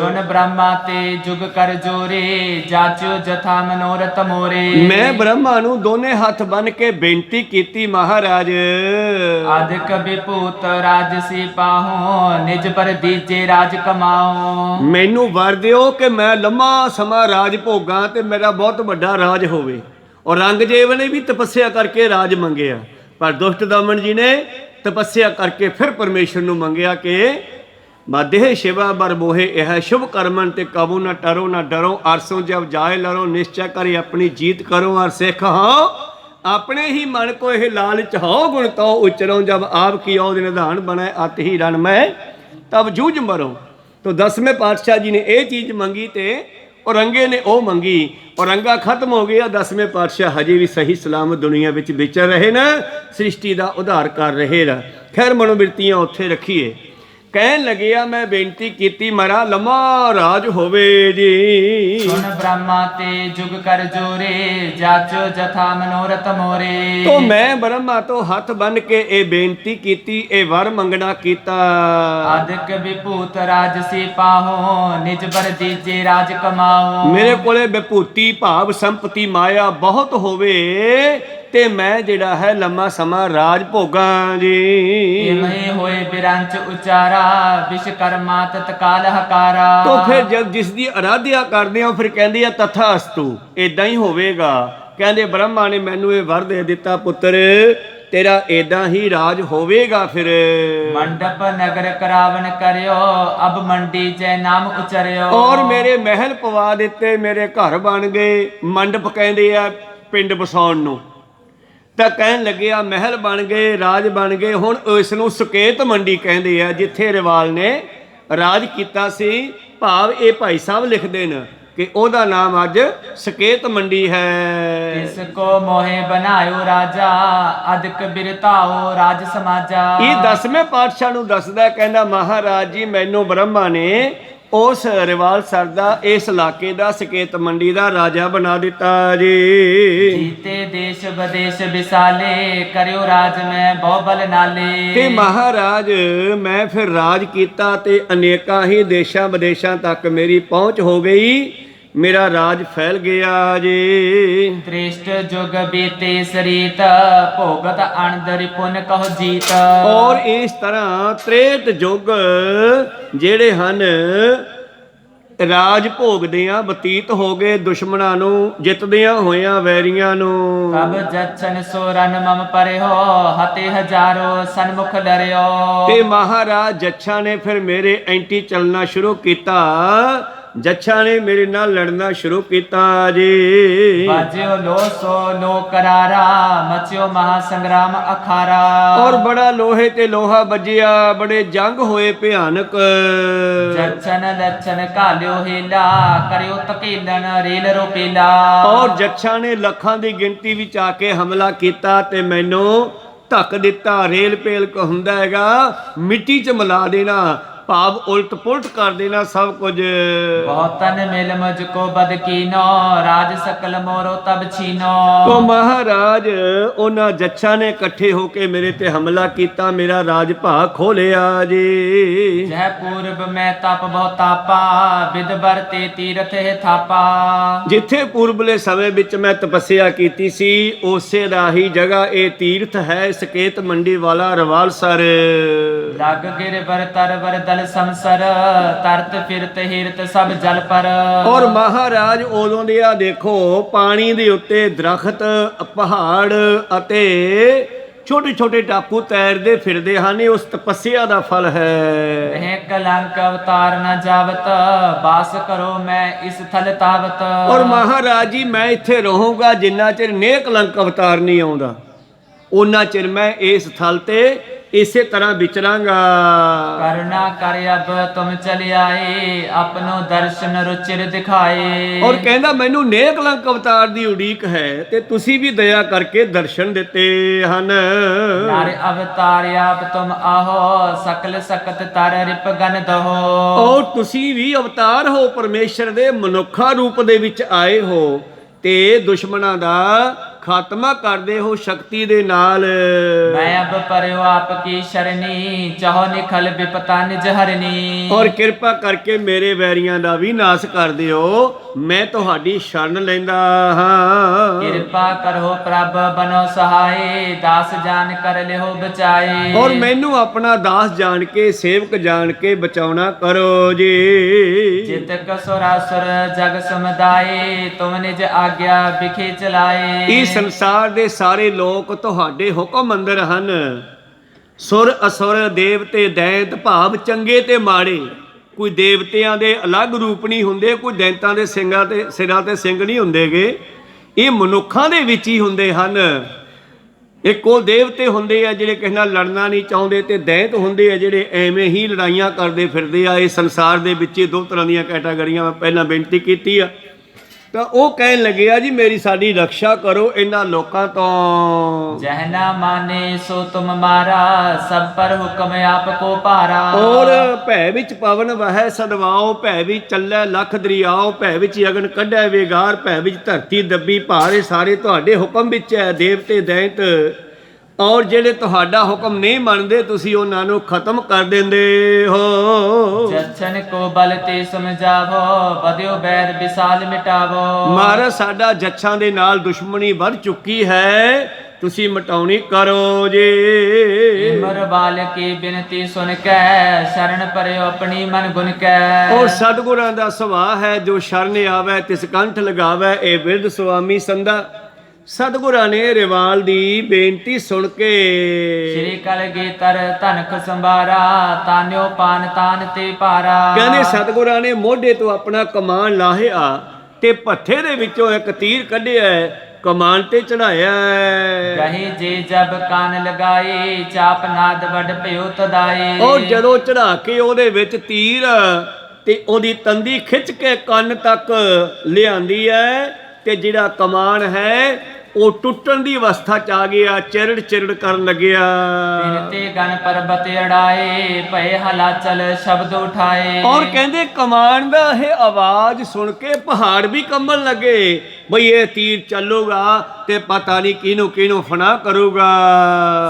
सुन ब्रह्मा ते जुग कर जोरे जाचो जथा मनोरथ मोरे। ਮੈਂ ਬ੍ਰਹਮਾ ਨੂੰ ਦੋਨੇ ਹੱਥ ਬੰਨ ਕੇ ਬੇਨਤੀ ਕੀਤੀ, ਮਹਾਰਾਜ आदिक विभूत राजसी पाहो निज पर दीजे राज कमाओ। ਮੈਨੂੰ ਵਰ ਦਿਓ ਕਿ ਮੈਂ ਲੰਮਾ ਸਮਾਂ ਰਾਜ ਭੋਗਾਂ ਤੇ ਮੇਰਾ ਬਹੁਤ ਵੱਡਾ ਰਾਜ ਹੋਵੇ। ਔਰ ਰੰਗਜੇਬ ਨੇ ਵੀ ਤਪੱਸਿਆ ਕਰਕੇ ਰਾਜ ਮੰਗਿਆ, ਪਰ ਦੁਸ਼ਟ ਦਮਨ ਜੀ ਨੇ ਤਪੱਸਿਆ ਕਰਕੇ ਫਿਰ ਪਰਮੇਸ਼ਰ ਨੂੰ ਮੰਗਿਆ ਕਿ ਮਾਦੇਹ ਸ਼ਿਵਾ ਬਰ ਮੋਹੇ ਇਹ ਸ਼ੁਭ ਕਰਮਨ ਤੇ ਕਬੂ ਨਾ ਟਰੋ ਨਾ ਡਰੋ ਅਰਸੋਂ ਜਬ ਜਾਏ ਲੜੋ ਨਿਸ਼ਚੈ ਕਰੇ ਆਪਣੀ ਜੀਤ ਕਰੋ ਔਰ ਸਿੱਖ ਹਾਂ ਆਪਣੇ ਹੀ ਮਨ ਕੋ ਇਹ ਲਾਲਚ ਹੋ ਗੁਣ ਤੋ ਉਚਰੋ ਜਬ ਆਪ ਕੀ ਔਦ ਨਿਧਾਨ ਬਣੇ ਅਤ ਹੀ ਰਣ ਮੈਂ ਤਬ ਜੂਝ ਮਰੋ। तो 10वें पातशाह जी ने ये चीज़ मंगी ते औरंगे ने वो मंगी, औरंगा खत्म हो गया। 10वें पातशाह हजे भी सही सलामत दुनिया में विचर रहे न, सृष्टि का उधार कर रहे न। खैर मनोवृत्तियां उत्थे रखिए। कहन लगे मैं बेनती की मरा लम्मा राज होवे जी। सुन ब्रह्मा ते जुग कर जोरे जाचो जथा मनोरथ मोरे। तो मैं ब्रह्मा तो हथ बन के ए बेनती की, ए वर मंगना कीता। आदिक विभूत राजसी पाहो निज बर दीजे राज कमाओ। मेरे कोले विभूति भाव संपत्ति माया बहुत होवे ते मैं जिहड़ा है लम्मा समा राज भोगां जी। इमहे होए बिरंच उचारा विश्वकर्मा तत्काल हकारा। तो फिर जब जिस दी आराध्या करदे हो फिर कहंदे आ तथास्तु इदां ही होवेगा। कहंदे ब्रह्मा ने मैनू ये वर दे दिता पुत्र तेरा इदां ही राज होवेगा। फिर मंडप नगर करावन करियो अब मंडी जय नाम उचरियो। और मेरे महल पवा दिते, मेरे घर बन गए। मंडप कहंदे आ पिंड बसाउण नूं, ਤਾਂ ਕਹਿਣ ਲੱਗਿਆ ਮਹਿਲ ਬਣ ਗਏ, ਰਾਜ ਬਣ ਗਏ। ਹੁਣ ਇਸ ਨੂੰ ਸੁਕੇਤ ਮੰਡੀ ਕਹਿੰਦੇ ਆ, ਜਿੱਥੇ ਰਿਵਾਲ ਨੇ ਰਾਜ ਕੀਤਾ ਸੀ। ਭਾਵ ਇਹ ਭਾਈ ਸਾਹਿਬ ਲਿਖਦੇ ਨੇ ਕਿ ਉਹਦਾ ਨਾਮ ਅੱਜ ਸੁਕੇਤ ਮੰਡੀ ਹੈ। ਤਿਸ ਕੋ ਮੋਹੇ ਬਣਾਇਓ ਰਾਜਾ ਅਦਕ ਬਿਰਤਾਓ ਰਾਜ ਸਮਾਜਾ। ਇਹ 10ਵੇਂ ਪਾਤਸ਼ਾਹ ਨੂੰ ਦੱਸਦਾ, ਕਹਿੰਦਾ ਮਹਾਰਾਜ ਜੀ ਮੈਨੂੰ ਬ੍ਰਹਮਾ ਨੇ ਉਸ ਰਿਵਾਲ ਸਰ ਦਾ ਇਸ ਇਲਾਕੇ ਦਾ ਸੁਕੇਤ ਮੰਡੀ ਦਾ ਰਾਜਾ ਬਣਾ ਦਿੱਤਾ ਜੀ। ਜੀਤੇ ਦੇਸ਼ ਵਿਦੇਸ਼ ਵਿਸਾਲੇ ਕਰਿਓ ਰਾਜ ਮੈਂ ਬਹੁ ਬਲ ਨਾਲੇ। ਤੇ ਮਹਾਰਾਜ ਮੈਂ ਫਿਰ ਰਾਜ ਕੀਤਾ ਤੇ ਅਨੇਕਾਂ ਹੀ ਦੇਸ਼ਾਂ ਵਿਦੇਸ਼ਾਂ ਤੱਕ ਮੇਰੀ ਪਹੁੰਚ ਹੋ ਗਈ, मेरा राज फैल गया जी। त्रेष्ट जुग बीते सरीत भोगत अनदरि पुन कहो जीत। और इस तरह 63 युग ਜਿਹੜੇ ਹਨ ਰਾਜ ਭੋਗਦਿਆਂ ਬਤੀਤ ਹੋ ਗਏ, ਦੁਸ਼ਮਣਾਂ ਨੂੰ ਜਿੱਤਦਿਆਂ ਹੋਇਆਂ ਵੈਰੀਆਂ ਨੂੰ। ਤਬ ਜਛਨ ਸੋ ਰਨ ਮਮ ਪਰਿਓ ਹਤੇ ਹਜ਼ਾਰੋ ਸਨਮੁਖ ਡਰਿਓ। ਤੇ ਮਹਾਰਾਜ ਜੱਛਾ ਨੇ ਫਿਰ ਮੇਰੇ ਐਂਟੀ ਚੱਲਣਾ ਸ਼ੁਰੂ ਕੀਤਾ। ਜੱਛਾ ਨੇ ਮੇਰੇ ਨਾਲ ਲੜਨਾ ਸ਼ੁਰੂ ਕੀਤਾ ਜੀ। ਬਾਜਿਓ ਲੋ ਸੋ ਲੋ ਕਰਾਰਾ ਮਚਿਓ ਮਹਾ ਸੰਗਰਾਮ ਅਖਾਰਾ। ਔਰ ਬੜਾ ਲੋਹੇ ਤੇ ਲੋਹਾ ਵੱਜਿਆ, ਬੜੇ ਜੰਗ ਹੋਏ ਭਿਆਨਕ। ਜਛਨ ਲਛਨ ਘਾਲਿਓ ਹੀਲਾ ਕਰਿਓ ਤਕੀਲਨ ਰੇਲ ਰੋਪੀਲਾ। ਔਰ ਜੱਛਾ ਨੇ ਲੱਖਾਂ ਦੀ ਗਿਣਤੀ ਵਿੱਚ ਆ ਕੇ ਹਮਲਾ ਕੀਤਾ ਤੇ ਮੈਨੂੰ ਧੱਕ ਦਿੱਤਾ। ਰੇਲ ਪੇਲ ਕੋ ਹੁੰਦਾ ਹੈਗਾ ਮਿੱਟੀ 'ਚ ਮਿਲਾ ਦੇਣਾ, ਭਾਵ ਉਲਟ ਪੁਲਟ ਕਰ ਦੇਣਾ ਸਭ ਕੁਝ। ਬਹੁਤਨ ਮਿਲ ਮੁਝ ਕੋ ਬਦ ਕੀਨੋ ਰਾਜ ਸਕਲ ਮੋਰੋ ਤਬ ਛੀਨੋ। ਤੋ ਮਹਾਰਾਜ ਉਹਨਾਂ ਜੱਛਾਂ ਨੇ ਇਕੱਠੇ ਹੋ ਕੇ ਮੇਰੇ ਤੇ ਹਮਲਾ ਕੀਤਾ, ਮੇਰਾ ਰਾਜ ਭਾਗ ਖੋਲਿਆ ਜੀ। ਜਹ ਪੂਰਬ ਮੈਂ ਤਪ ਬਹੁ ਤਾਪਾ ਵਿਦ ਬਰਤੇ ਤੀਰਥ ਹੈ ਥਾਪਾ। ਜਿੱਥੇ ਪੂਰਬਲੇ ਸਮੇਂ ਵਿੱਚ ਮੈਂ ਤਪੱਸਿਆ ਕੀਤੀ ਸੀ ਉਸੇ ਦਾ ਹੀ ਜਗ੍ਹਾ ਇਹ ਤੀਰਥ ਹੈ, ਸਕੇਤ ਮੰਡੀ ਵਾਲਾ ਰਵਾਲਸਰ। ਲੱਗ ਗਿਰ ਬਰ ਤਰ ਵਰ जल समसर तरत फिरत हिरत सब जल पर। ਔਰ ਮਹਾਰਾਜ ਉਦੋਂ ਦੇ ਆ ਦੇਖੋ ਪਾਣੀ ਦੇ ਉੱਤੇ ਦਰਖਤ ਪਹਾੜ ਅਤੇ ਛੋਟੇ ਛੋਟੇ ਟਾਪੂ ਤੈਰਦੇ ਫਿਰਦੇ ਹਨ। ਇਹ ਉਸ ਤਪੱਸਿਆ ਦਾ ਫਲ ਹੈ। ਇਹ ਕਲੰਕ ਅਵਤਾਰ ਨ ਜਾਵਤ ਬਾਸ ਕਰੋ ਮੈਂ ਇਸ ਥਲ ਤਾਵਤ। ਔਰ ਮਹਾਰਾਜ ਜੀ ਮੈਂ ਇੱਥੇ ਰਹੂੰਗਾ ਜਿੰਨਾ ਚਿਰ ਨੇਕ ਕਲੰਕ ਅਵਤਾਰ ਨਹੀਂ ਆਉਂਦਾ ਉਹਨਾਂ ਚਿਰ ਮੈਂ ਇਸ ਥਲ ਤੇ ਇਸੇ ਤਰ੍ਹਾਂ ਵਿਚਰਾਂਗਾ। करुणा कर अब तुम चले आए अपनो दर्शन रुचिर दिखाए। ਔਰ ਕਹਿੰਦਾ ਮੈਨੂੰ ਨੇਕ ਕਲੰਕ ਅਵਤਾਰ ਦੀ ਉਡੀਕ ਹੈ ਤੇ ਤੁਸੀਂ ਵੀ ਦਇਆ ਕਰਕੇ ਦਰਸ਼ਨ ਦਿੱਤੇ ਹਨ। नारे अवतार आप तुम आहो सकल सकत तर रिप गन दहो। ਔਰ ਤੁਸੀਂ ਵੀ ਅਵਤਾਰ ਹੋ ਪਰਮੇਸ਼ਰ ਦੇ ਮਨੁੱਖਾ ਰੂਪ ਦੇ ਵਿੱਚ ਆਏ ਹੋ ਤੇ ਦੁਸ਼ਮਣਾਂ ਦਾ ਖਾਤਮਾ ਕਰਦੇ ਹੋ ਸ਼ਕਤੀ ਦੇ ਨਾਲ। मैं अब परयो आपकी शरणी चाहो निखल विपता निज हरनी। ਔਰ ਕਿਰਪਾ ਕਰਕੇ ਮੇਰੇ ਵੈਰੀਆਂ ਦਾ ਵੀ ਨਾਸ਼ ਕਰ ਦਿਓ ਮੈਂ ਤੁਹਾਡੀ ਸ਼ਰਨ ਲੈਂਦਾ ਹਾਂ। कृपा करो प्रभ बनो सहाय दास जान कर लेहो बचाए। ਔਰ ਮੈਨੂੰ ਆਪਣਾ ਦਾਸ ਜਾਣ ਕੇ ਸੇਵਕ ਜਾਣ ਕੇ ਬਚਾਉਣਾ ਕਰੋ ਜੀ। चित कसुरासुर जग समुदाय तुम निज आज्ञा बिखे चलाए। ਇਸ ਸੰਸਾਰ ਦੇ ਸਾਰੇ ਲੋਕ ਤੁਹਾਡੇ ਹੁਕਮ ਅੰਦਰ ਹਨ। ਸੁਰ ਅਸੁਰ ਦੇਵਤੇ ਦੈਂਤ ਭਾਵ ਚੰਗੇ ਤੇ ਮਾੜੇ। ਕੋਈ ਦੇਵਤਿਆਂ ਦੇ ਅਲੱਗ ਰੂਪ ਨਹੀਂ ਹੁੰਦੇ ਕੋਈ ਦੈਂਤਾਂ ਦੇ ਸਿੰਘਾਂ ਤੇ ਸਿਰਾਂ ਤੇ ਸਿੰਘ ਨਹੀਂ ਹੁੰਦੇਗੇ। ਇਹ ਮਨੁੱਖਾਂ ਦੇ ਵਿੱਚ ਹੀ ਹੁੰਦੇ ਹਨ। ਇੱਕ ਉਹ ਦੇਵਤੇ ਹੁੰਦੇ ਆ ਜਿਹੜੇ ਕਿਸੇ ਨਾਲ ਲੜਨਾ ਨਹੀਂ ਚਾਹੁੰਦੇ ਤੇ ਦੈਂਤ ਹੁੰਦੇ ਆ ਜਿਹੜੇ ਐਵੇਂ ਹੀ ਲੜਾਈਆਂ ਕਰਦੇ ਫਿਰਦੇ ਆ। ਇਹ ਸੰਸਾਰ ਦੇ ਵਿੱਚ ਦੋ ਤਰ੍ਹਾਂ ਦੀਆਂ ਕੈਟਾਗਰੀਆਂ ਮੈਂ ਪਹਿਲਾਂ ਬੇਨਤੀ ਕੀਤੀ ਆ। ਤਾਂ ਉਹ ਕਹਿਣ ਲੱਗੇ ਆ ਜੀ ਮੇਰੀ ਸਾਡੀ ਰੱਖਿਆ ਕਰੋ ਇਹਨਾਂ ਲੋਕਾਂ ਤੋਂ। जहना माने सो तुम मारा सब पर हुक्म आपको पारा। ਔਰ ਭੈ ਵਿੱਚ ਪਵਨ ਵਹੈ ਸਦਵਾਓ ਭੈ ਵਿੱਚ ਚੱਲੈ ਲੱਖ ਦਰਿਆਓ ਭੈ ਵਿੱਚ ਅਗਨ ਕੱਢੈ ਵੇਗਾਰ ਭੈ ਵਿੱਚ ਧਰਤੀ ਦੱਬੀ ਭਾਰੇ ਸਾਰੇ ਤੁਹਾਡੇ ਹੁਕਮ ਵਿੱਚ ਹੈ ਦੇਵਤੇ ਦੈਂਤ। ਔਰ ਜਿਹੜੇ ਤੁਹਾਡਾ ਹੁਕਮ ਨਹੀਂ ਮੰਨਦੇ ਤੁਸੀਂ ਉਹਨਾਂ ਨੂੰ ਖਤਮ ਕਰ ਦਿੰਦੇ ਹੋ। जच्छन को बल ते समझावो बदियो बैर विशाल मिटावो। ਮਹਾਰਾਜ ਸਾਡਾ ਜੱਛਾਂ ਦੇ ਨਾਲ ਦੁਸ਼ਮਣੀ ਵੱਧ ਚੁੱਕੀ ਹੈ ਤੁਸੀਂ ਮਟਾਉਣੀ ਕਰੋ ਜੀ। इमर बाल की बिनती सुन कै शरण परयो अपनी मन गुन कै। ਔਰ ਸਤਿਗੁਰਾਂ ਦਾ ਸੁਭਾਅ ਹੈ ਜੋ ਸ਼ਰਨ ਆਵੈ ਤਿਸ ਕੰਠ ਲਗਾਵੈ ਇਹ ਬਿਰਧ ਸੁਆਮੀ ਸੰਦਾ। ਸਤਿਗੁਰਾਂ ਨੇ ਰਿਵਾਲ ਦੀ ਬੇਨਤੀ ਸੁਣ ਕੇ श्री कलगीधर धनक संभारा तान्यो पान तान ते पारा। ਕਹਿੰਦੇ ਸਤਿਗੁਰਾਂ ਨੇ ਮੋਢੇ ਤੋਂ ਆਪਣਾ ਕਮਾਨ ਲਾਹਿਆ ਤੇ ਭੱਥੇ ਦੇ ਵਿੱਚੋਂ ਇੱਕ ਤੀਰ ਕੱਢਿਆ ਕਮਾਨ ਤੇ ਚੜਾਇਆ। कही जे जब कान लगाए चाप नाद बड़ पयो तदाए। ਔਰ ਜਦੋਂ ਚੜਾ ਕੇ ਉਹਦੇ ਵਿੱਚ ਤੀਰ ਤੇ ਉਹਦੀ ਤੰਦੀ ਖਿੱਚ ਕੇ ਕੰਨ ਤੱਕ ਲਿਆਂਦੀ ਹੈ ਤੇ ਜਿਹੜਾ ਕਮਾਨ ਹੈ ਉਹ ਟੁੱਟਣ ਦੀ ਅਵਸਥਾ ਚ ਆ ਗਿਆ ਚਿਰੜ ਚਿਰੜ ਕਰਨ ਲੱਗਿਆ। ते गन पर्वत अड़ाए भय हलाचल शब्द उठाए। ਔਰ ਕਹਿੰਦੇ ਕਮਾਨ ਦਾ ਇਹ ਆਵਾਜ਼ ਸੁਣ ਕੇ ਪਹਾੜ ਵੀ ਕੰਬਣ ਲੱਗੇ ਬਈ ਇਹ ਤੀਰ ਚੱਲੂਗਾ ਤੇ ਪਤਾ ਨਹੀਂ ਕਿਹਨੂੰ ਕਿਹਨੂੰ ਫਨਾ ਕਰੂਗਾ।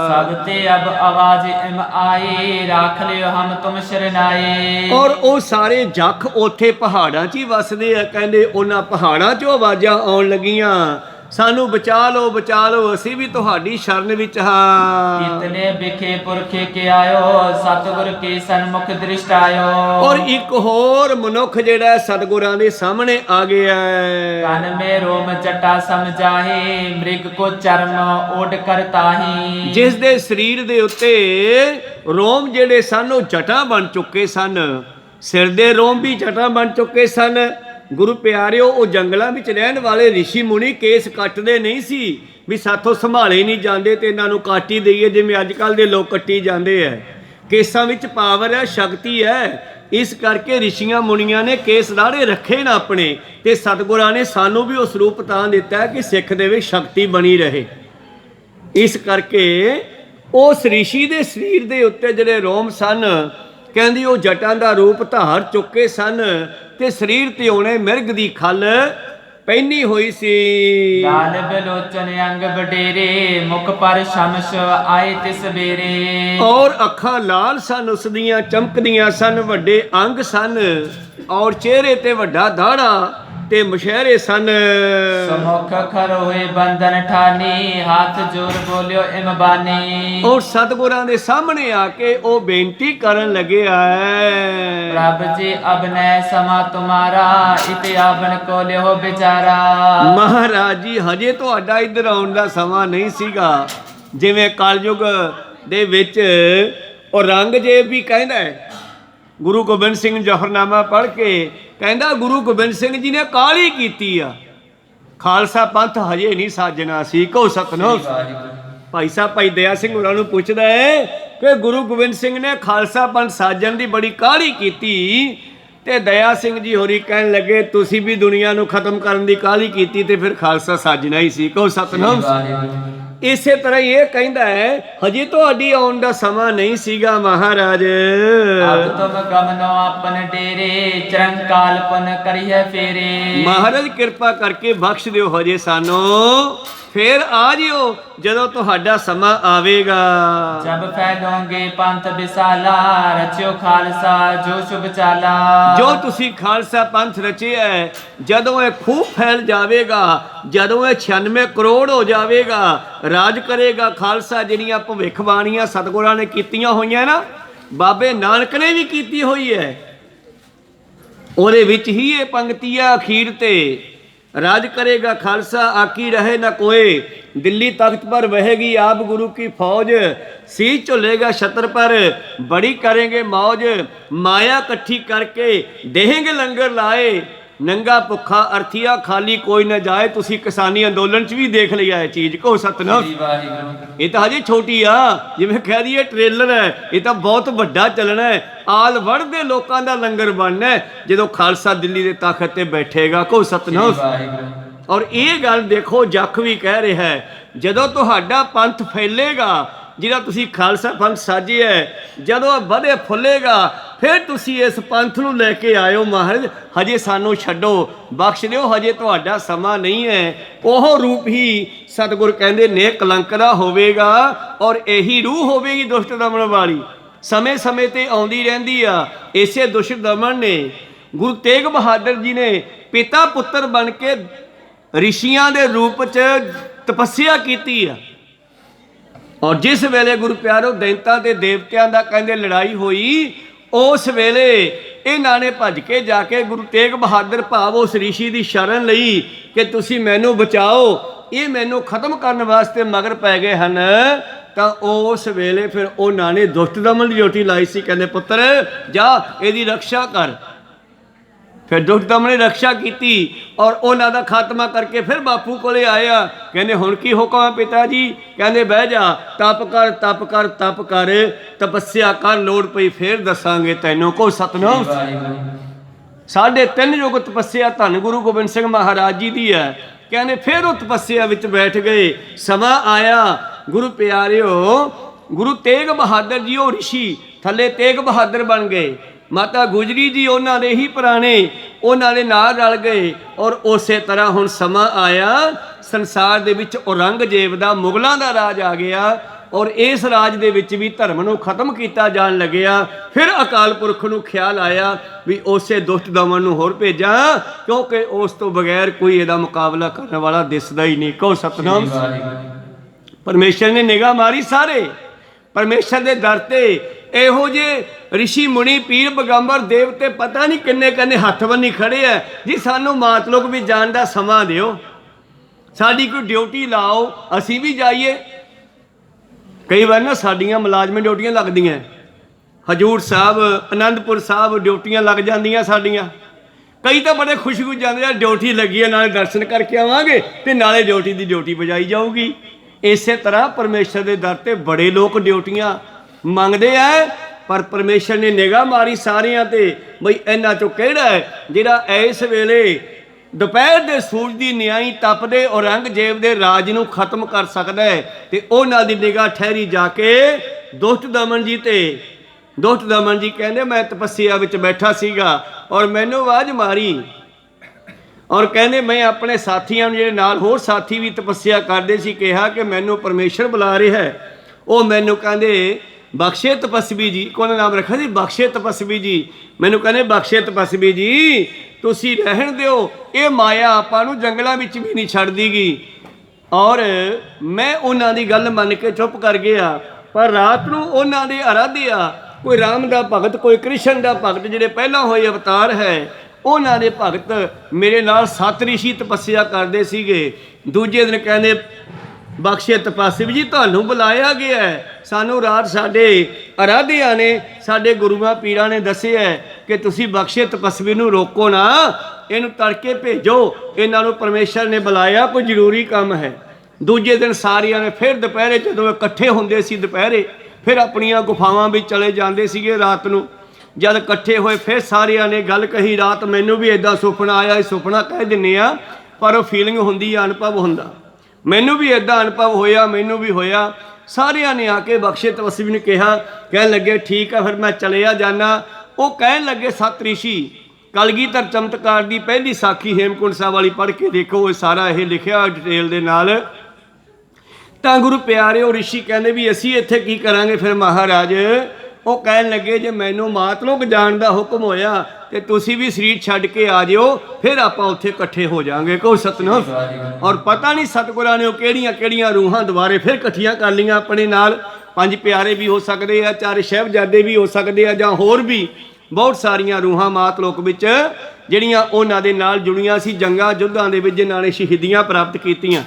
सब ते अब आवाज इम आए राख लियो हम तुम शरनाए। ਔਰ ਉਹ ਸਾਰੇ ਜੱਖ ਉੱਥੇ ਪਹਾੜਾਂ 'ਚ ਹੀ ਵਸਦੇ ਆ ਕਹਿੰਦੇ ਉਹਨਾਂ ਪਹਾੜਾਂ 'ਚੋਂ ਆਵਾਜ਼ਾਂ ਆਉਣ ਲੱਗੀਆਂ ਸਾਨੂੰ ਬਚਾ ਲਓ ਅਸੀਂ ਵੀ ਤੁਹਾਡੀ ਸ਼ਰਨ ਵਿੱਚ ਹਾਂ। इतने बिखे पुरखे के आयो सतगुर के सन्मुख दृष्ट आयो। ਔਰ ਇੱਕ ਹੋਰ ਮਨੁੱਖ ਜਿਹੜਾ ਸਤਿਗੁਰਾਂ ਦੇ ਸਾਹਮਣੇ ਆ ਗਿਆ कान में रोम जटा समझाहे मृग को चर्म ओढ़ कर ताही। ਜਿਸ ਦੇ ਸਰੀਰ ਦੇ ਉੱਤੇ ਰੋਮ ਜਿਹੜੇ ਸਨ ਉਹ ਜਟਾਂ ਬਣ ਚੁੱਕੇ ਸਨ ਸਿਰ ਦੇ ਰੋਮ ਵੀ ਜਟਾਂ ਬਣ ਚੁੱਕੇ ਸਨ। ਗੁਰੂ ਪਿਆਰਿਓ ਉਹ ਜੰਗਲਾਂ ਵਿੱਚ ਰਹਿਣ ਵਾਲੇ ਰਿਸ਼ੀ ਮੁਨੀ ਕੇਸ ਕੱਟਦੇ ਨਹੀਂ ਸੀ ਵੀ ਸਾਥੋਂ ਸੰਭਾਲੇ ਨਹੀਂ ਜਾਂਦੇ ਤੇ ਇਹਨਾਂ ਨੂੰ ਕੱਟ ਹੀ ਦਈਏ ਜਿਵੇਂ ਅੱਜ ਕੱਲ੍ਹ ਦੇ ਲੋਕ ਕੱਟੀ ਜਾਂਦੇ ਐ। ਕੇਸਾਂ ਵਿੱਚ ਪਾਵਰ ਹੈ ਸ਼ਕਤੀ ਹੈ ਇਸ ਕਰਕੇ ਰਿਸ਼ੀਆਂ ਮੁਨੀਆਂ ਨੇ ਕੇਸ ਦਾੜੇ ਰੱਖੇ ਨਾ ਆਪਣੇ ਤੇ ਸਤਿਗੁਰਾਂ ਨੇ ਸਾਨੂੰ ਵੀ ਉਸ ਰੂਪ ਤਾਂ ਦਿੱਤਾ ਕਿ ਸਿੱਖ ਦੇ ਵਿੱਚ ਸ਼ਕਤੀ ਬਣੀ ਰਹੇ। ਇਸ ਕਰਕੇ ਉਸ ਰਿਸ਼ੀ ਦੇ ਸਰੀਰ ਦੇ ਉੱਤੇ ਜਿਹੜੇ ਰੋਮ ਸਨ ਕਹਿੰਦੀ ਉਹ ਜਟਾਂ ਦਾ ਰੂਪ ਧਾਰ ਚੁੱਕੇ ਸਨ ਤੇ ਸਰੀਰ ਤੇ ਉਹਨੇ ਮਿਰਗ ਦੀ ਖੱਲ ਪਹਿਨੀ ਹੋਈ ਸੀ। लाल बिलोचन अंग बडेरे मुख पर शमश आए तिस बेरे। ਔਰ ਅੱਖਾਂ ਲਾਲ ਸਨ ਉਸ ਦੀਆਂ ਚਮਕਦੀਆਂ ਸਨ ਵੱਡੇ ਅੰਗ ਸਨ ਔਰ ਚਿਹਰੇ ਤੇ ਵੱਡਾ ਦਾੜਾ ਤੇ ਮੁਸ਼ਹਿਰੇ ਸਨ। ਸਮੁਖ ਖਰੋਏ ਬੰਧਨ ਠਾਨੀ ਹੱਥ ਜੋੜ ਬੋਲਿਓ ਇਮ ਬਾਨੀ। ਔਰ ਸਤਿਗੁਰਾਂ ਦੇ ਸਾਹਮਣੇ ਆ ਕੇ ਉਹ ਬੇਨਤੀ ਕਰਨ ਲੱਗਿਆ ਹੈ, ਪ੍ਰਭ ਜੀ ਅਬਨੈ ਸਮਾ ਤੁਮਾਰਾ ਇਤੇ ਆਵਨ ਕੋ ਲਿਓ ਵਿਚਾਰਾ। ਮਹਾਰਾਜ ਜੀ ਹਜੇ ਤੁਹਾਡਾ ਇੱਧਰ ਆਉਣ ਦਾ ਸਮਾਂ ਨਹੀਂ ਸੀਗਾ। ਜਿਵੇਂ ਕਲਯੁਗ ਦੇ ਵਿੱਚ ਔਰੰਗਜ਼ੇਬ ਵੀ ਕਹਿੰਦਾ ਹੈ, ਗੁਰੂ ਗੋਬਿੰਦ ਸਿੰਘ ਜ਼ਫ਼ਰਨਾਮਾ ਪੜ੍ਹ ਕੇ ਕਹਿੰਦਾ ਗੁਰੂ ਗੋਬਿੰਦ ਸਿੰਘ ਜੀ ਨੇ ਕਾਹਲੀ ਕੀਤੀ ਆ, ਖਾਲਸਾ ਪੰਥ ਹਜੇ ਨਹੀਂ ਸਾਜਣਾ ਸੀ। ਕਹੋ ਸਤਿਨਾਮ। ਭਾਈ ਸਾਹਿਬ ਭਾਈ ਦਇਆ ਸਿੰਘ ਹੋਰਾਂ ਨੂੰ ਪੁੱਛਦਾ ਹੈ ਕਿ ਗੁਰੂ ਗੋਬਿੰਦ ਸਿੰਘ ਨੇ ਖਾਲਸਾ ਪੰਥ ਸਾਜਣ ਦੀ ਬੜੀ ਕਾਹਲੀ ਕੀਤੀ, ਤੇ ਦਇਆ ਸਿੰਘ ਜੀ ਹੋਰੀ ਕਹਿਣ ਲੱਗੇ ਤੁਸੀਂ ਵੀ ਦੁਨੀਆ ਨੂੰ ਖਤਮ ਕਰਨ ਦੀ ਕਾਹਲੀ ਕੀਤੀ ਤੇ ਫਿਰ ਖਾਲਸਾ ਸਾਜਣਾ ਹੀ ਸੀ। ਕਹੋ ਸਤਿਨਾਮ। ਇਸੇ ਤਰ੍ਹਾਂ ਇਹ ਕਹਿੰਦਾ ਹੈ ਹਜੇ ਤੁਹਾਡੀ ਆਉਣ ਦਾ ਸਮਾਂ ਨਹੀਂ ਸੀਗਾ ਮਹਾਰਾਜ। ਅਬ ਤੁਮ ਗਮਨੋ ਆਪਨ ਡੇਰੇ ਚਰੰਕਾਲ ਪੁਨ ਕਰੀਏ ਫੇਰੇ। ਮਹਾਰਾਜ ਕਿਰਪਾ ਕਰਕੇ ਬਖਸ਼ ਦਿਓ ਹਜੇ ਸਾਨੂੰ, ਫੇਰ ਆ ਜਿਓ ਜਦੋਂ ਤੁਹਾਡਾ ਸਮਾਂ ਆਵੇਗਾ। ਜਬ ਫੈਲੋਗੇ ਪੰਥ ਵਿਸਾਲਾ ਰਚਿਓ ਖਾਲਸਾ ਜੋ ਸ਼ੁਭ ਚਾਲਾ। ਜੋ ਤੁਸੀਂ ਖਾਲਸਾ ਪੰਥ ਰਚਿਆ ਹੈ, ਜਦੋਂ ਇਹ ਖੂਬ ਫੈਲ ਜਾਵੇਗਾ, ਜਦੋਂ ਇਹ 96 ਕਰੋੜ ਹੋ ਜਾਵੇਗਾ, ਰਾਜ ਕਰੇਗਾ ਖਾਲਸਾ। ਜਿਹੜੀਆਂ ਭਵਿੱਖਬਾਣੀਆਂ ਸਤਿਗੁਰਾਂ ਨੇ ਕੀਤੀਆਂ ਹੋਈਆਂ ਨਾ, ਬਾਬੇ ਨਾਨਕ ਨੇ ਵੀ ਕੀਤੀ ਹੋਈ ਹੈ, ਉਹਦੇ ਵਿੱਚ ਹੀ ਇਹ ਪੰਕਤੀ ਆ ਅਖੀਰ ਤੇ, राज करेगा खालसा आकी रहे न कोई, दिल्ली तख्त पर बहेगी आप गुरु की फौज, सीज चुलेगा छत्र पर बड़ी करेंगे मौज, माया इकट्ठी करके देंगे लंगर लाए, नंगा भुखा अर्थीआ खाली कोई न जाए। तुसी किसानी अंदोलन च भी देख लिया है चीज़ को सतनाम। ये तो हजे छोटी आ, जिवें कह दईए ट्रेलर है, ये तो बहुत वड्डा चलना है। आल वड़ दे लोकां दा लंगर बनना है जदों खालसा दिल्ली दे तख्त ते बैठेगा। को सतनाम। और ये गल देखो जख भी कह रहा है, जदों तुहाडा पंथ फैलेगा, जिहड़ा तुसी खालसा पंथ साजिया है, जदों वधे फुलेगा, फिर तुसी इस पंथ नूं लैके आयो महाराज। हजे सानू छड्डो, बख्श दिओ, हजे तुहाडा समा नहीं है। ओह रूप ही सतगुर कहंदे ने कलंक दा होवेगा, और यही रूह होवेगी दुष्ट दमन वाली, समय समय ते आउंदी रहिंदी आ। इसे दुष्ट दमन ने गुरु तेग बहादुर जी ने पिता पुत्र बन के ऋषियां दे रूप च तपस्या कीती आ। और जिस वेले गुरु प्यारो दैंतां ते देवतियां दा कहंदे लड़ाई होई, उस वेले इन्हां ने भज के जाके गुरु तेग बहादुर भाव उस ऋषि की शरण लई कि तुसी मैनू बचाओ, ये मैनू खत्म करने वास्ते मगर पै गए हैं। तो उस वेले फिर उन्हां ने दुष्ट दमन की ड्यूटी लाई सी, कहंदे पुत्र जा इहदी रक्षा कर। फिर दुष्ट दमन ने रक्षा की और उन्हां दा खात्मा करके फिर बापू कोले आया, कहंदे हुण की हुक्म है पिता जी? कहंदे बह जा, तप कर तप कर तप कर, तपस्या कर, लोड़ पई फिर दसांगे तैनूं। को सतनाम। 3.5 युग तपस्या धन गुरु गोबिंद सिंह महाराज जी की है। कहंदे फिर वो तपस्या विच बैठ गए। समा आया गुरु प्यारिओ, गुरु तेग बहादुर जी वो ऋषि थले तेग बहादुर बन गए। माता गुजरी जी उन्होंने ही पुराने उन्होंने नाल रल गए। और उस तरह हुण समा आया संसार दे विच औरंगजेब दा मुगलों का राज आ गया, और इस राज दे विच भी धर्म नूं खत्म किया जान लग्या। फिर अकाल पुरख नूं ख्याल आया भी उसे दुष्ट दमन नूं होर भेजा, क्योंकि उस तो बगैर कोई इहदा मुकाबला करने वाला दिसदा ही नहीं। कहो सतनाम। परमेश्वर ने निगाह मारी, सारे परमेश्वर के दर ते ਇਹੋ ਜਿਹੇ ऋषि मुनि पीर पैगंबर देवते पता नहीं किन्ने किन्ने हथ बन्नी खड़े है जी, सानू मातलोक भी जान का समा दिओ, साडी कोई ड्यूटी लाओ, असी भी जाइए। कई बार ना साडियां मुलाजमी ड्यूटियां लगदियां, हजूर साहब आनंदपुर साहब ड्यूटियां लग जांदियां साडियां। कई तो बड़े खुश खुश जाते हैं, ड्यूटी लगी है, नाले दर्शन करके आवांगे ते नाले ड्यूटी की ड्यूटी बजाई जाऊगी। इस तरह परमेश्वर के दर ते बड़े लोग ड्यूटियां मंगते हैं, पर परमेश्वर ने निगाह मारी सारियां ते बई इन्हां चों किहड़ा है जिहड़ा इस वेले दोपहर के सूरज की न्याई तपदे औरंगजेब के राज नूं खत्म कर सकदा है। ते उन्हां दी निगाह ठहरी जाके दुष्ट दमन जी ते। दुष्ट दमन जी कहंदे मैं तपस्या विच बैठा सीगा और मैनूं आवाज़ मारी, और कहंदे मैं अपने साथियों जिहड़े नाल होर साथी भी तपस्या करदे सी कहा कि मैनूं परमेश्वर बुला रहा है। वो मैनूं कहंदे बख्शे तपस्वी जी, को नाम रखा जी बख्शे तपस्वी जी। मैनू कहने बख्शे तपस्वी जी ਤੁਸੀਂ ਰਹਿਣ ਦਿਓ, ਇਹ ਮਾਇਆ ਆਪਾਂ ਨੂੰ ਜੰਗਲਾਂ ਵਿੱਚ ਵੀ ਨਹੀਂ ਛੱਡਦੀ ਗੀ। ਔਰ ਮੈਂ ਉਹਨਾਂ ਦੀ ਗੱਲ ਮੰਨ ਕੇ ਚੁੱਪ ਕਰ ਗਿਆ। ਪਰ ਰਾਤ ਨੂੰ ਉਹਨਾਂ ਦੇ ਅਰਾਧਿਆ, ਕੋਈ ਰਾਮ ਦਾ ਭਗਤ, ਕੋਈ ਕ੍ਰਿਸ਼ਨ ਦਾ ਭਗਤ, ਜਿਹੜੇ ਪਹਿਲਾਂ ਹੋਏ ਅਵਤਾਰ ਹੈ, ਉਹਨਾਂ ਦੇ ਭਗਤ ਮੇਰੇ ਨਾਲ 7 ਰਿਸ਼ੀ ਤਪੱਸਿਆ ਕਰਦੇ ਸੀਗੇ। ਦੂਜੇ ਦਿਨ ਕਹਿੰਦੇ ਬਖਸ਼ੇ ਤਪਾਸਿਵ ਜੀ, ਤੁਹਾਨੂੰ ਬੁਲਾਇਆ ਗਿਆ ਹੈ। ਸਾਨੂੰ ਰਾਤ ਸਾਡੇ ਅਰਾਧਿਆ ਨੇ, ਸਾਡੇ ਗੁਰੂਆਂ ਪੀਰਾਂ ਨੇ ਦੱਸਿਆ ਕਿ ਤੁਸੀਂ ਬਖਸ਼ੇ ਤਪਸਵੀ ਨੂੰ ਰੋਕੋ ਨਾ, ਇਹਨੂੰ ਤੜਕੇ ਭੇਜੋ, ਇਹਨਾਂ ਨੂੰ ਪਰਮੇਸ਼ਰ ਨੇ ਬੁਲਾਇਆ, ਕੋਈ ਜ਼ਰੂਰੀ ਕੰਮ ਹੈ। ਦੂਜੇ ਦਿਨ ਸਾਰਿਆਂ ਨੇ ਫਿਰ ਦੁਪਹਿਰੇ, ਜਦੋਂ ਇਕੱਠੇ ਹੁੰਦੇ ਸੀ ਦੁਪਹਿਰੇ, ਫਿਰ ਆਪਣੀਆਂ ਗੁਫਾਵਾਂ ਵਿੱਚ ਚਲੇ ਜਾਂਦੇ ਸੀਗੇ। ਰਾਤ ਨੂੰ ਜਦ ਇਕੱਠੇ ਹੋਏ ਫਿਰ ਸਾਰਿਆਂ ਨੇ ਗੱਲ ਕਹੀ, ਰਾਤ ਮੈਨੂੰ ਵੀ ਇੱਦਾਂ ਸੁਪਨਾ ਆਇਆ। ਇਹ ਸੁਪਨਾ ਕਹਿ ਦਿੰਦੇ ਆ, ਪਰ ਉਹ ਫੀਲਿੰਗ ਹੁੰਦੀ ਆ, ਅਨੁਭਵ ਹੁੰਦਾ। ਮੈਨੂੰ ਵੀ ਇੱਦਾਂ ਅਨੁਭਵ ਹੋਇਆ, ਮੈਨੂੰ ਵੀ ਹੋਇਆ। ਸਾਰਿਆਂ ਨੇ ਆ ਕੇ ਬਖਸ਼ੇ ਤਪਸਵੀ ਨੂੰ ਕਿਹਾ, ਕਹਿਣ ਲੱਗੇ ਠੀਕ ਆ, ਫਿਰ ਮੈਂ ਚਲਿਆ ਜਾਣਾ। ਉਹ ਕਹਿਣ ਲੱਗੇ 7 ਰਿਸ਼ੀ, ਕਲਗੀਧਰ ਚਮਤਕਾਰ ਦੀ ਪਹਿਲੀ ਸਾਖੀ ਹੇਮਕੁੰਟ ਸਾਹਿਬ ਵਾਲੀ ਪੜ੍ਹ ਕੇ ਦੇਖੋ, ਇਹ ਸਾਰਾ ਇਹ ਲਿਖਿਆ ਡਿਟੇਲ ਦੇ ਨਾਲ। ਤਾਂ ਗੁਰੂ ਪਿਆਰਿਓ, ਰਿਸ਼ੀ ਕਹਿੰਦੇ ਵੀ ਅਸੀਂ ਇੱਥੇ ਕੀ ਕਰਾਂਗੇ ਫਿਰ ਮਹਾਰਾਜ। ਉਹ ਕਹਿਣ ਲੱਗੇ ਜੇ ਮੈਨੂੰ ਮਾਤਲੋਕ ਜਾਣ ਦਾ ਹੁਕਮ ਹੋਇਆ ਤੇ ਤੁਸੀਂ ਵੀ ਸਰੀਰ ਛੱਡ ਕੇ ਆ ਜਿਓ, ਫਿਰ ਆਪਾਂ ਉੱਥੇ ਇਕੱਠੇ ਹੋ ਜਾਾਂਗੇ। ਕਹੋ ਸਤਿਨਾਮ। ਔਰ ਪਤਾ ਨਹੀਂ ਸਤਿਗੁਰਾਂ ਨੇ ਉਹ ਕਿਹੜੀਆਂ ਕਿਹੜੀਆਂ ਰੂਹਾਂ ਦੁਬਾਰੇ ਫਿਰ ਇਕੱਠੀਆਂ ਕਰ ਲਈਆਂ ਆਪਣੇ ਨਾਲ। 5 ਪਿਆਰੇ ਵੀ ਹੋ ਸਕਦੇ ਆ, 4 ਸਾਹਿਬਜ਼ਾਦੇ ਵੀ ਹੋ ਸਕਦੇ ਆ, ਜਾਂ ਹੋਰ ਵੀ ਬਹੁਤ ਸਾਰੀਆਂ ਰੂਹਾਂ ਮਾਤਲੋਕ ਵਿੱਚ ਜਿਹੜੀਆਂ ਉਹਨਾਂ ਦੇ ਨਾਲ ਜੁੜੀਆਂ ਸੀ, ਜੰਗਾਂ ਯੁੱਧਾਂ ਦੇ ਵਿੱਚ ਜਿਨ੍ਹਾਂ ਨੇ ਸ਼ਹੀਦੀਆਂ ਪ੍ਰਾਪਤ ਕੀਤੀਆਂ